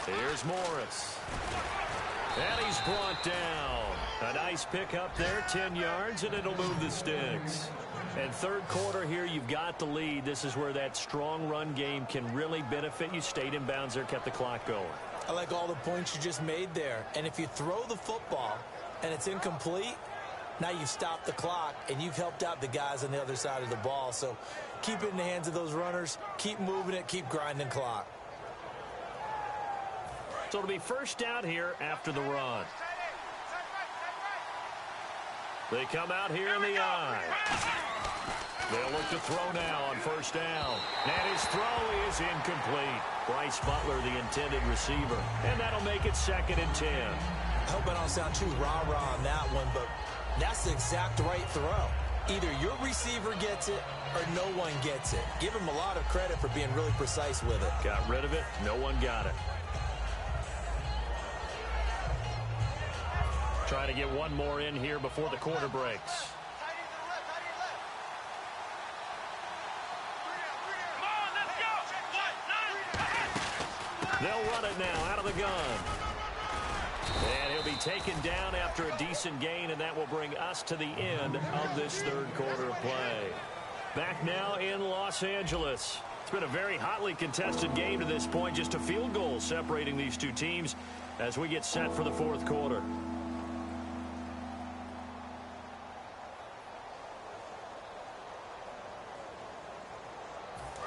Speaker 2: Here's Morris. And he's brought down. A nice pickup there, 10 yards, and it'll move the sticks. And third quarter here, you've got the lead. This is where that strong run game can really benefit you. Stayed in bounds there, kept the clock going.
Speaker 3: I like all the points you just made there. And if you throw the football and it's incomplete, now you've stopped the clock and you've helped out the guys on the other side of the ball. So keep it in the hands of those runners. Keep moving it. Keep grinding clock.
Speaker 2: So it'll be first down here after the run. They come out here in the I. They'll look to throw now on first down. And his throw is incomplete. Bryce Butler, the intended receiver. And that'll make it 2nd and 10.
Speaker 3: I hope I don't sound too rah-rah on that one, but that's the exact right throw. Either your receiver gets it or no one gets it. Give him a lot of credit for being really precise with it.
Speaker 2: Got rid of it. No one got it. Trying to get one more in here before the quarter breaks. They'll run it now out of the gun. And he'll be taken down after a decent gain, and that will bring us to the end of this 3rd quarter of play. Back now in Los Angeles. It's been a very hotly contested game to this point. Just a field goal separating these two teams as we get set for the 4th quarter.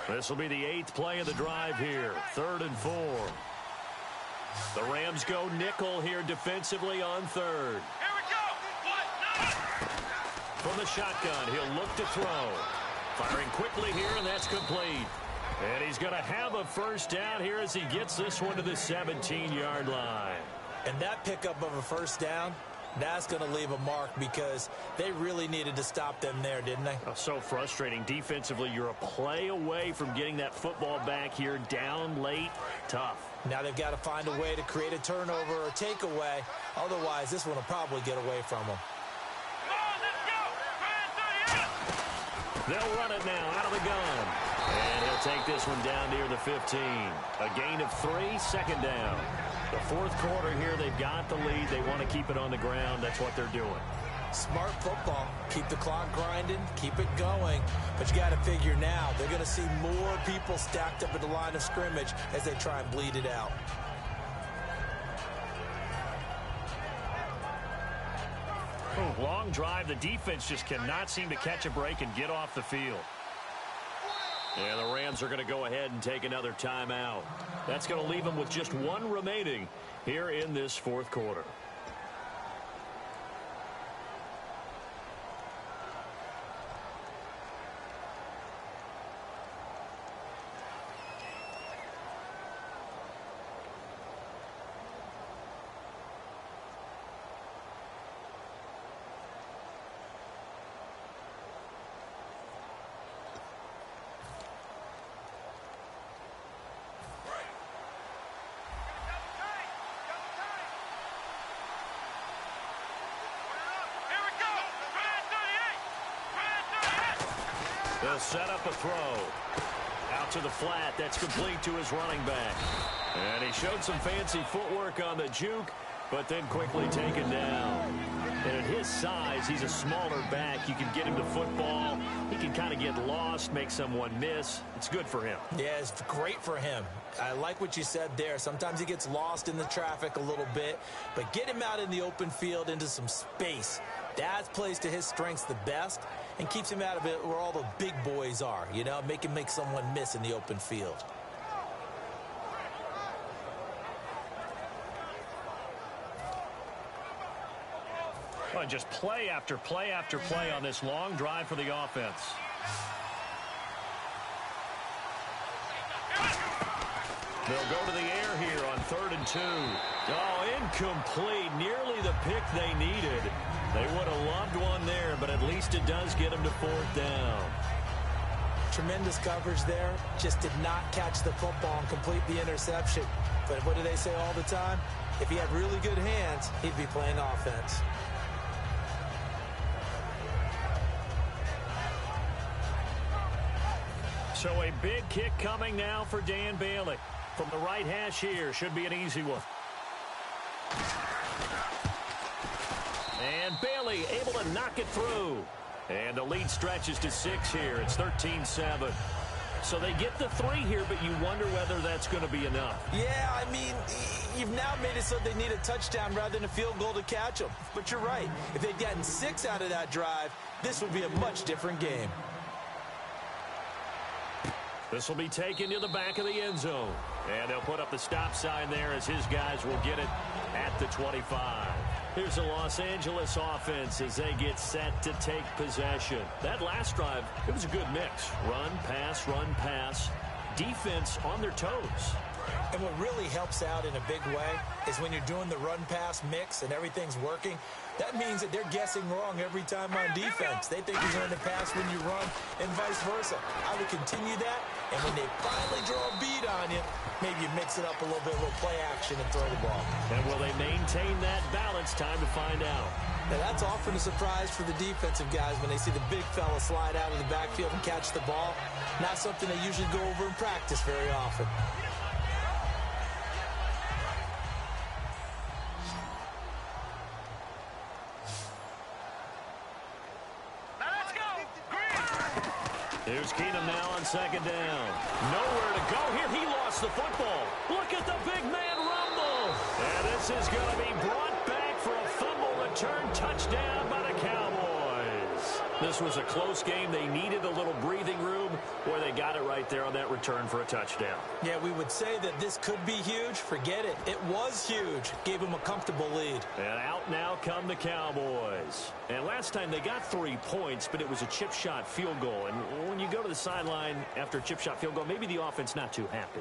Speaker 2: This will be the 8th play of the drive here. 3rd and 4. The Rams go nickel here defensively on 3rd.
Speaker 4: Here we go.
Speaker 2: From the shotgun, he'll look to throw. Firing quickly here, and that's complete. And he's going to have a first down here as he gets this one to the 17-yard line.
Speaker 3: And that pickup of a first down, that's going to leave a mark because they really needed to stop them there, didn't they?
Speaker 2: Oh, so frustrating. Defensively, you're a play away from getting that football back here down late. Tough.
Speaker 3: Now they've got to find a way to create a turnover or takeaway. Otherwise, this one will probably get away from them.
Speaker 2: They'll run it now out of the gun. And he'll take this one down near the 15. A gain of 3, 2nd down. The 4th quarter here, they've got the lead. They want to keep it on the ground. That's what they're doing.
Speaker 3: Smart football. Keep the clock grinding. Keep it going. But you got to figure now, they're going to see more people stacked up at the line of scrimmage as they try and bleed it out.
Speaker 2: Oh, long drive. The defense just cannot seem to catch a break and get off the field. And the Rams are going to go ahead and take another timeout. That's going to leave them with just 1 remaining here in this 4th quarter. They'll set up a throw. Out to the flat. That's complete to his running back. And he showed some fancy footwork on the juke, but then quickly taken down. And at his size, he's a smaller back. You can get him the football. He can kind of get lost, make someone miss. It's good for him.
Speaker 3: Yeah, it's great for him. I like what you said there. Sometimes he gets lost in the traffic a little bit, but get him out in the open field into some space. That plays to his strengths the best and keeps him out of it where all the big boys are, you know, make him make someone miss in the open field.
Speaker 2: Well, just play after play after play on this long drive for the offense. They'll go to the air here on 3rd and 2. Oh, incomplete. Nearly the pick they needed. They would have loved one there, but at least it does get them to 4th down.
Speaker 3: Tremendous coverage there. Just did not catch the football and complete the interception. But what do they say all the time? If he had really good hands, he'd be playing offense.
Speaker 2: So a big kick coming now for Dan Bailey. From the right hash here, should be an easy one. And Bailey able to knock it through. And the lead stretches to 6 here. It's 13-7. So they get the 3 here, but you wonder whether that's going to be enough.
Speaker 3: Yeah, I mean, you've now made it so they need a touchdown rather than a field goal to catch them. But you're right. If they'd gotten 6 out of that drive, this would be a much different game.
Speaker 2: This will be taken to the back of the end zone. And they'll put up the stop sign there as his guys will get it at the 25. Here's the Los Angeles offense as they get set to take possession. That last drive, it was a good mix. Run, pass, defense on their toes.
Speaker 3: And what really helps out in a big way is when you're doing the run-pass mix and everything's working, that means that they're guessing wrong every time on defense. They think you're going to pass when you run and vice versa. I would continue that, and when they finally draw a beat on you, maybe you mix it up a little bit, a little play action and throw the ball.
Speaker 2: And will they maintain that balance? Time to find out.
Speaker 3: Now, that's often a surprise for the defensive guys when they see the big fella slide out of the backfield and catch the ball. Not something they usually go over in practice very often.
Speaker 2: Here's Keenum now on second down. Nowhere to go here. He lost the football. Look at the big man rumble. And this is going to be brought back for a fumble return touchdown by the Cowboys. This was a close game. They needed a little breathing room where they got it right there on that return for a touchdown.
Speaker 3: Yeah, we would say that this could be huge. Forget it. It was huge. Gave them a comfortable lead.
Speaker 2: And out now come the Cowboys. And last time they got 3 points, but it was a chip shot field goal. And when you go to the sideline after a chip shot field goal, maybe the offense not too happy.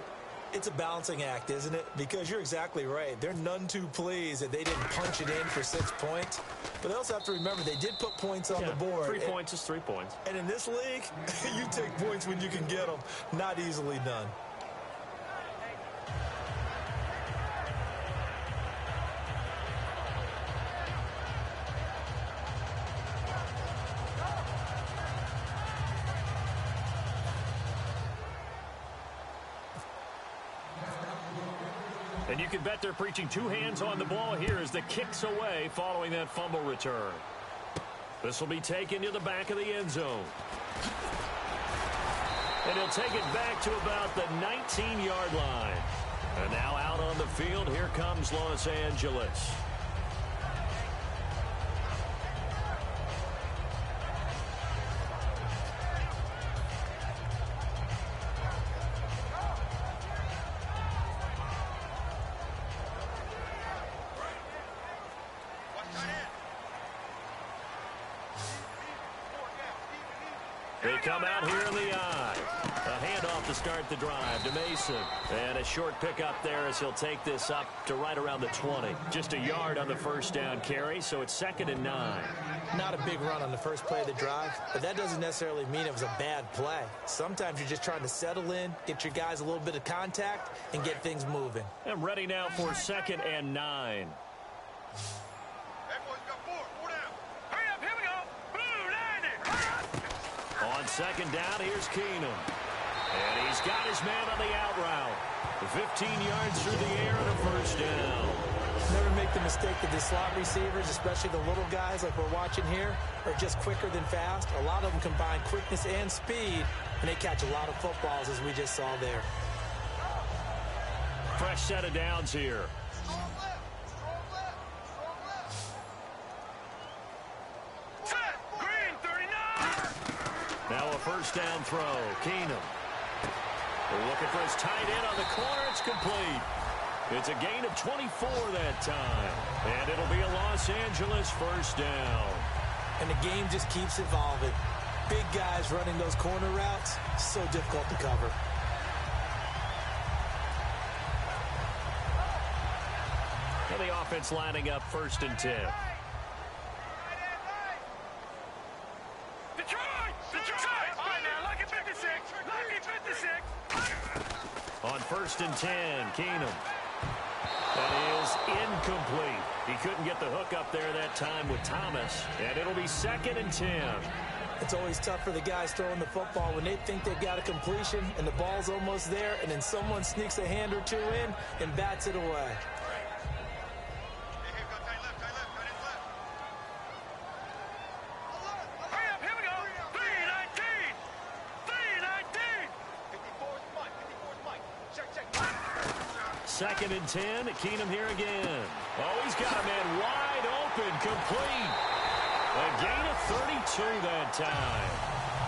Speaker 3: It's a balancing act, isn't it? Because you're exactly right. They're none too pleased that they didn't punch it in for 6 points. But they also have to remember they did put points on the board.
Speaker 2: 3 points is 3 points.
Speaker 3: And in this league, you take points when you can get them. Not easily done.
Speaker 2: And you can bet they're preaching 2 hands on the ball here as the kick's away following that fumble return. This will be taken to the back of the end zone. And he'll take it back to about the 19-yard line. And now out on the field, here comes Los Angeles. They come out here in the eye. A handoff to start the drive to Mason. And a short pickup there as he'll take this up to right around the 20. Just a yard on the first down carry, so it's 2nd and 9.
Speaker 3: Not a big run on the first play of the drive, but that doesn't necessarily mean it was a bad play. Sometimes you're just trying to settle in, get your guys a little bit of contact, and get things moving.
Speaker 2: I'm ready now for 2nd and 9. On 2nd down, here's Keenum. And he's got his man on the out route. 15 yards through the air and a first down.
Speaker 3: Never make the mistake that the slot receivers, especially the little guys like we're watching here, are just quicker than fast. A lot of them combine quickness and speed, and they catch a lot of footballs, as we just saw there.
Speaker 2: Fresh set of downs here. Now a first down throw. Keenum. They're looking for his tight end on the corner. It's complete. It's a gain of 24 that time. And it'll be a Los Angeles first down.
Speaker 3: And the game just keeps evolving. Big guys running those corner routes, so difficult to cover.
Speaker 2: And the offense lining up 1st and 10. On 1st and 10, Keenum. That is incomplete. He couldn't get the hook up there that time with Thomas. And it'll be 2nd and 10.
Speaker 3: It's always tough for the guys throwing the football when they think they've got a completion and the ball's almost there, and then someone sneaks a hand or two in and bats it away.
Speaker 2: Second and 10. Keenum here again. Oh, he's got a man wide open, complete. A gain of 32 that time.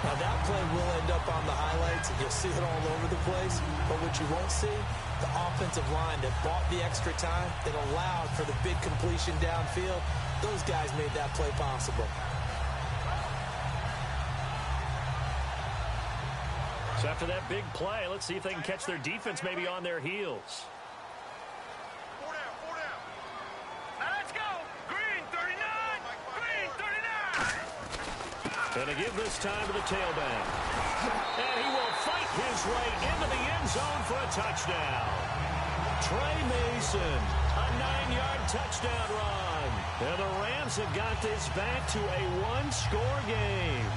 Speaker 3: Now, that play will end up on the highlights, and you'll see it all over the place. But what you won't see, the offensive line that bought the extra time, that allowed for the big completion downfield, those guys made that play possible.
Speaker 2: So after that big play, let's see if they can catch their defense maybe on their heels.
Speaker 4: 4 down, 4 down. Now let's go. Green 39. Green 39.
Speaker 2: And to give this time to the tailback. And he will fight his way into the end zone for a touchdown. Trey Mason, a 9-yard touchdown run. And the Rams have got this back to a one-score game.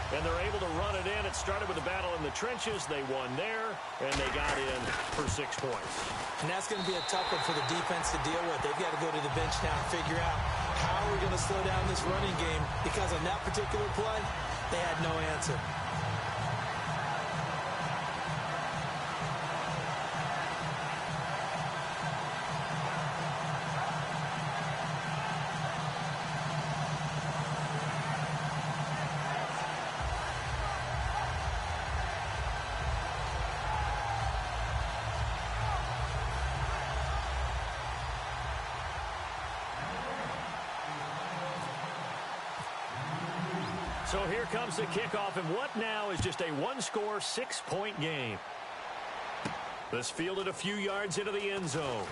Speaker 2: And they're able to run it in. It started with a battle in the trenches. They won there, and they got in for 6 points.
Speaker 3: And that's going to be a tough one for the defense to deal with. They've got to go to the bench now and figure out how are we going to slow down this running game, because on that particular play, they had no answer.
Speaker 2: So here comes the kickoff, and what now is just a one-score, 6-point game. This fielded a few yards into the end zone.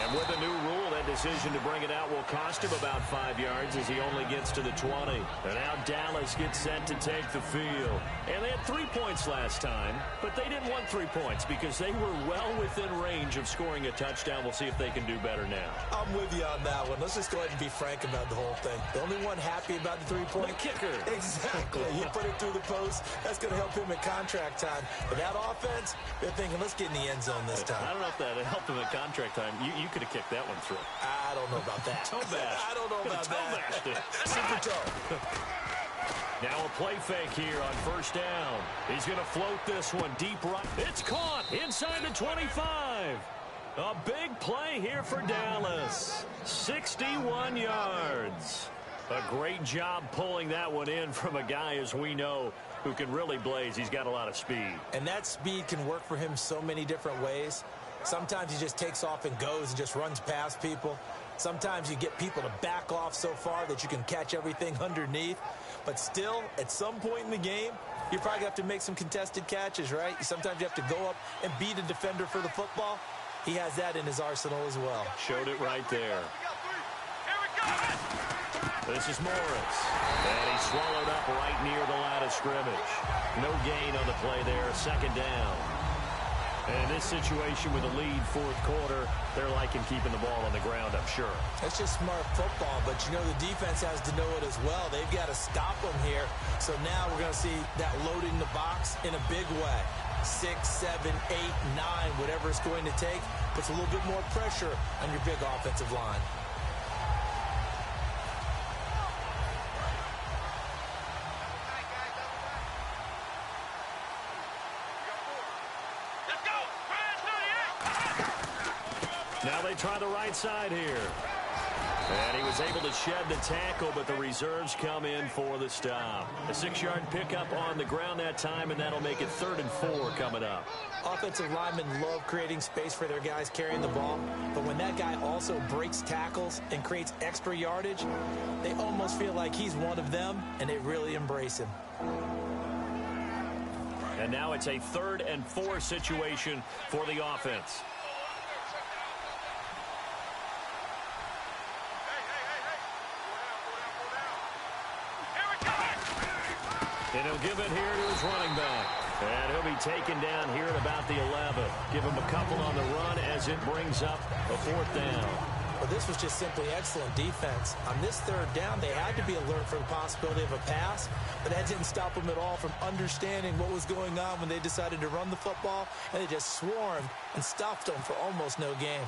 Speaker 2: And with a new rule, that decision to bring it out will cost him about 5 yards as he only gets to the 20. And now Dallas gets set to take the field. And they had 3 points last time, but they didn't want 3 points because they were well within range of scoring a touchdown. We'll see if they can do better now.
Speaker 3: I'm with you on that one. Let's just go ahead and be frank about the whole thing. The only one happy about the 3-point?
Speaker 2: The kicker.
Speaker 3: Exactly. He put it through the post. That's going to help him at contract time. But that offense, they're thinking, let's get in the end zone this time.
Speaker 2: I don't know if that helped him at contract time. You could have kicked that one through.
Speaker 3: I don't know about that.
Speaker 2: Toe bash.
Speaker 3: I don't know about that. Super toe.
Speaker 2: Now a play fake here on first down. He's going to float this one deep right. It's caught inside the 25. A big play here for Dallas. 61 yards. A great job pulling that one in from a guy, as we know, who can really blaze. He's got a lot of speed.
Speaker 3: And that speed can work for him so many different ways. Sometimes he just takes off and goes and just runs past people. Sometimes you get people to back off so far that you can catch everything underneath. But still, at some point in the game, you probably have to make some contested catches, right? Sometimes you have to go up and beat a defender for the football. He has that in his arsenal as well.
Speaker 2: Showed it right there. This is Morris. And he's swallowed up right near the line of scrimmage. No gain on the play there. Second down. And in this situation with a lead fourth quarter, they're liking keeping the ball on the ground, I'm sure.
Speaker 3: That's just smart football, but you know the defense has to know it as well. They've got to stop them here. So now we're going to see that loading the box in a big way. 6, 7, 8, 9, whatever it's going to take, puts a little bit more pressure on your big offensive line.
Speaker 2: Now they try the right side here. And he was able to shed the tackle, but the reserves come in for the stop. A 6-yard pickup on the ground that time, and that'll make it 3rd and 4 coming up.
Speaker 3: Offensive linemen love creating space for their guys carrying the ball, but when that guy also breaks tackles and creates extra yardage, they almost feel like he's one of them, and they really embrace him.
Speaker 2: And now it's a 3rd and 4 situation for the offense. And he'll give it here to his running back. And he'll be taken down here at about the 11. Give him a couple on the run as it brings up a 4th down.
Speaker 3: Well, this was just simply excellent defense. On this 3rd down, they had to be alert for the possibility of a pass, but that didn't stop them at all from understanding what was going on when they decided to run the football, and they just swarmed and stopped them for almost no gain.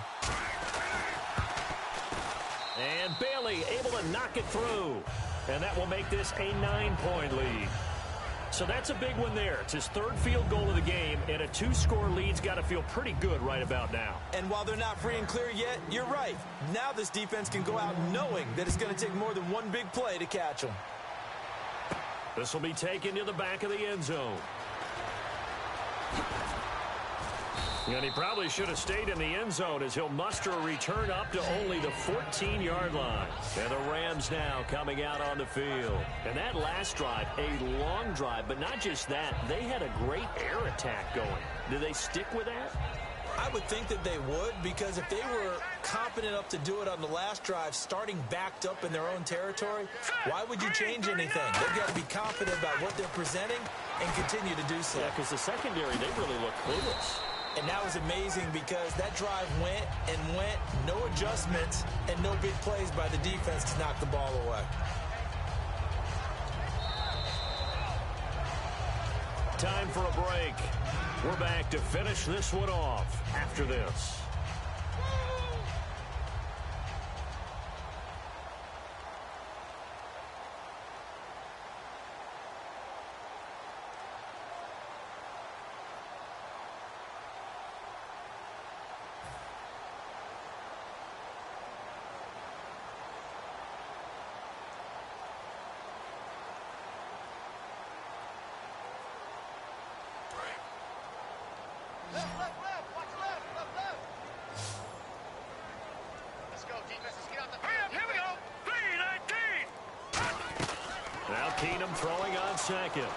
Speaker 2: And Bailey able to knock it through. And that will make this a 9-point lead. So that's a big one there. It's his third field goal of the game, and a 2-score lead's got to feel pretty good right about now.
Speaker 3: And while they're not free and clear yet, you're right. Now this defense can go out knowing that it's going to take more than one big play to catch them.
Speaker 2: This will be taken to the back of the end zone. And he probably should have stayed in the end zone as he'll muster a return up to only the 14-yard line. And the Rams now coming out on the field. And that last drive, a long drive, but not just that. They had a great air attack going. Do they stick with that?
Speaker 3: I would think that they would, because if they were confident enough to do it on the last drive, starting backed up in their own territory, why would you change anything? They've got to be confident about what they're presenting and continue to do so.
Speaker 2: Yeah, because the secondary, they really look clueless.
Speaker 3: And that was amazing because that drive went and went, no adjustments, and no big plays by the defense to knock the ball away.
Speaker 2: Time for a break. We're back to finish this one off after this.
Speaker 4: Left, watch left. Let's go, defense, let's get out the field. Here we go, 3-19.
Speaker 2: Now Keenum throwing on second.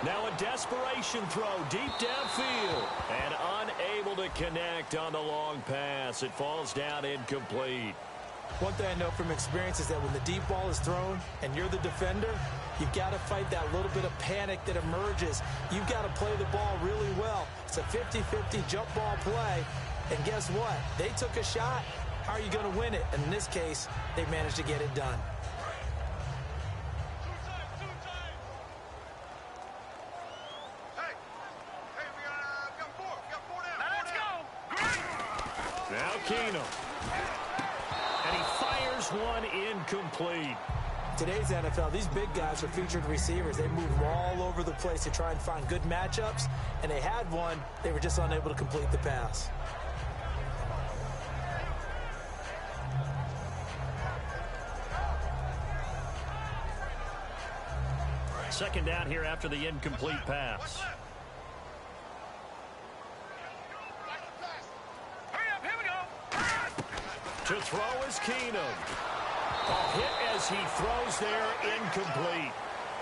Speaker 2: Now a desperation throw deep downfield. And unable to connect on the long pass. It falls down incomplete.
Speaker 3: One thing I know from experience is that when the deep ball is thrown and you're the defender, you've got to fight that little bit of panic that emerges. You've got to play the ball really well. It's a 50-50 jump ball play. And guess what? They took a shot. How are you going to win it? And in this case, they managed to get it done.
Speaker 4: Hey, we got four down. Now let's go.
Speaker 2: Now Keenum. And he fires one incomplete.
Speaker 3: Today's NFL, these big guys are featured receivers. They move all over the place to try and find good matchups, and they had one. They were just unable to complete the pass.
Speaker 2: Second down here after the incomplete pass.
Speaker 4: Hurry up, here we go.
Speaker 2: To throw is Keenum. A hit as he throws there, incomplete.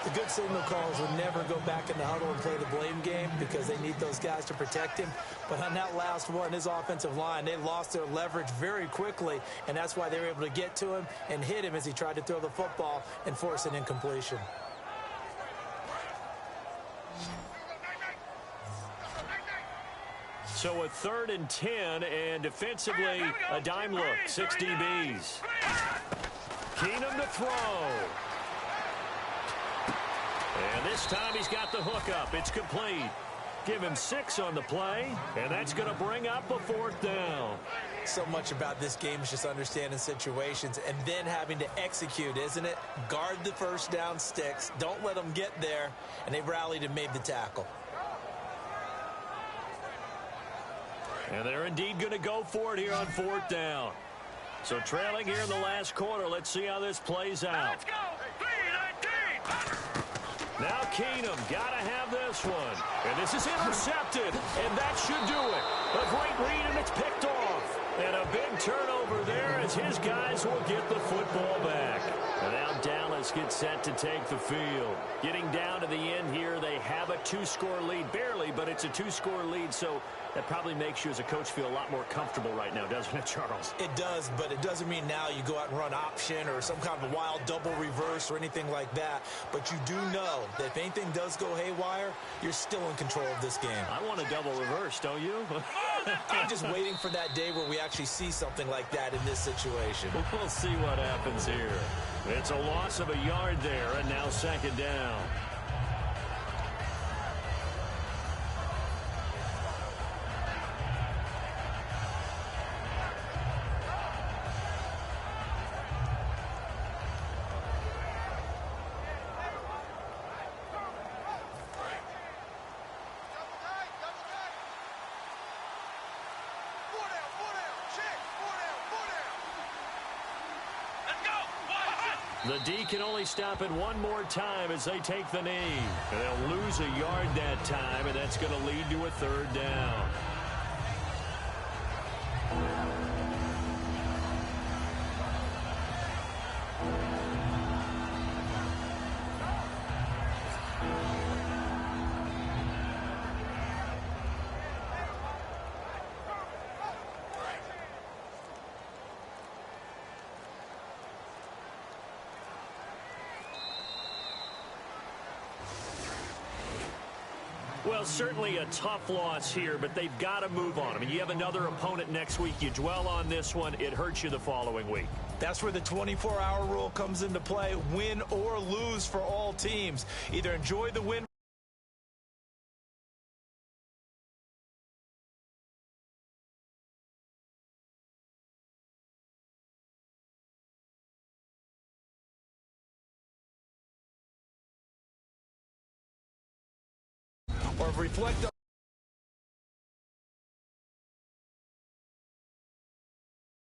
Speaker 3: The good signal callers would never go back in the huddle and play the blame game because they need those guys to protect him. But on that last one, his offensive line, they lost their leverage very quickly, and that's why they were able to get to him and hit him as he tried to throw the football and force an incompletion.
Speaker 2: So a 3rd and 10, and defensively a dime look, 6 DBs. Keenum to throw. And this time he's got the hook up. It's complete. Give him 6 on the play, and that's going to bring up a 4th down.
Speaker 3: So much about this game is just understanding situations and then having to execute, isn't it? Guard the first down sticks. Don't let them get there, and they rallied and made the tackle.
Speaker 2: And they're indeed going to go for it here on 4th down. So trailing here in the last quarter. Let's see how this plays out.
Speaker 4: Let's go, 3-19.
Speaker 2: Now Keenum got to have this one. And this is intercepted. And that should do it. A great read, and it's picked off. And a big turnover there as his guys will get the football back. And now Dallas gets set to take the field. Getting down to the end here, they have a 2-score lead. Barely, but it's a 2-score lead, so that probably makes you as a coach feel a lot more comfortable right now, doesn't it, Charles?
Speaker 3: It does, but it doesn't mean now you go out and run option or some kind of a wild double reverse or anything like that. But you do know that if anything does go haywire, you're still in control of this game.
Speaker 2: I want a double reverse, don't you?
Speaker 3: I'm just waiting for that day where we actually see something like that in this situation.
Speaker 2: We'll see what happens here. It's a loss of a yard there, and now 2nd down. The D can only stop it one more time as they take the knee. And they'll lose a yard that time, and that's going to lead to a third down. Well, certainly a tough loss here, but they've got to move on. I mean, you have another opponent next week. You dwell on this one, it hurts you the following week.
Speaker 3: That's where the 24-hour rule comes into play, win or lose for all teams. Either enjoy the win or reflect on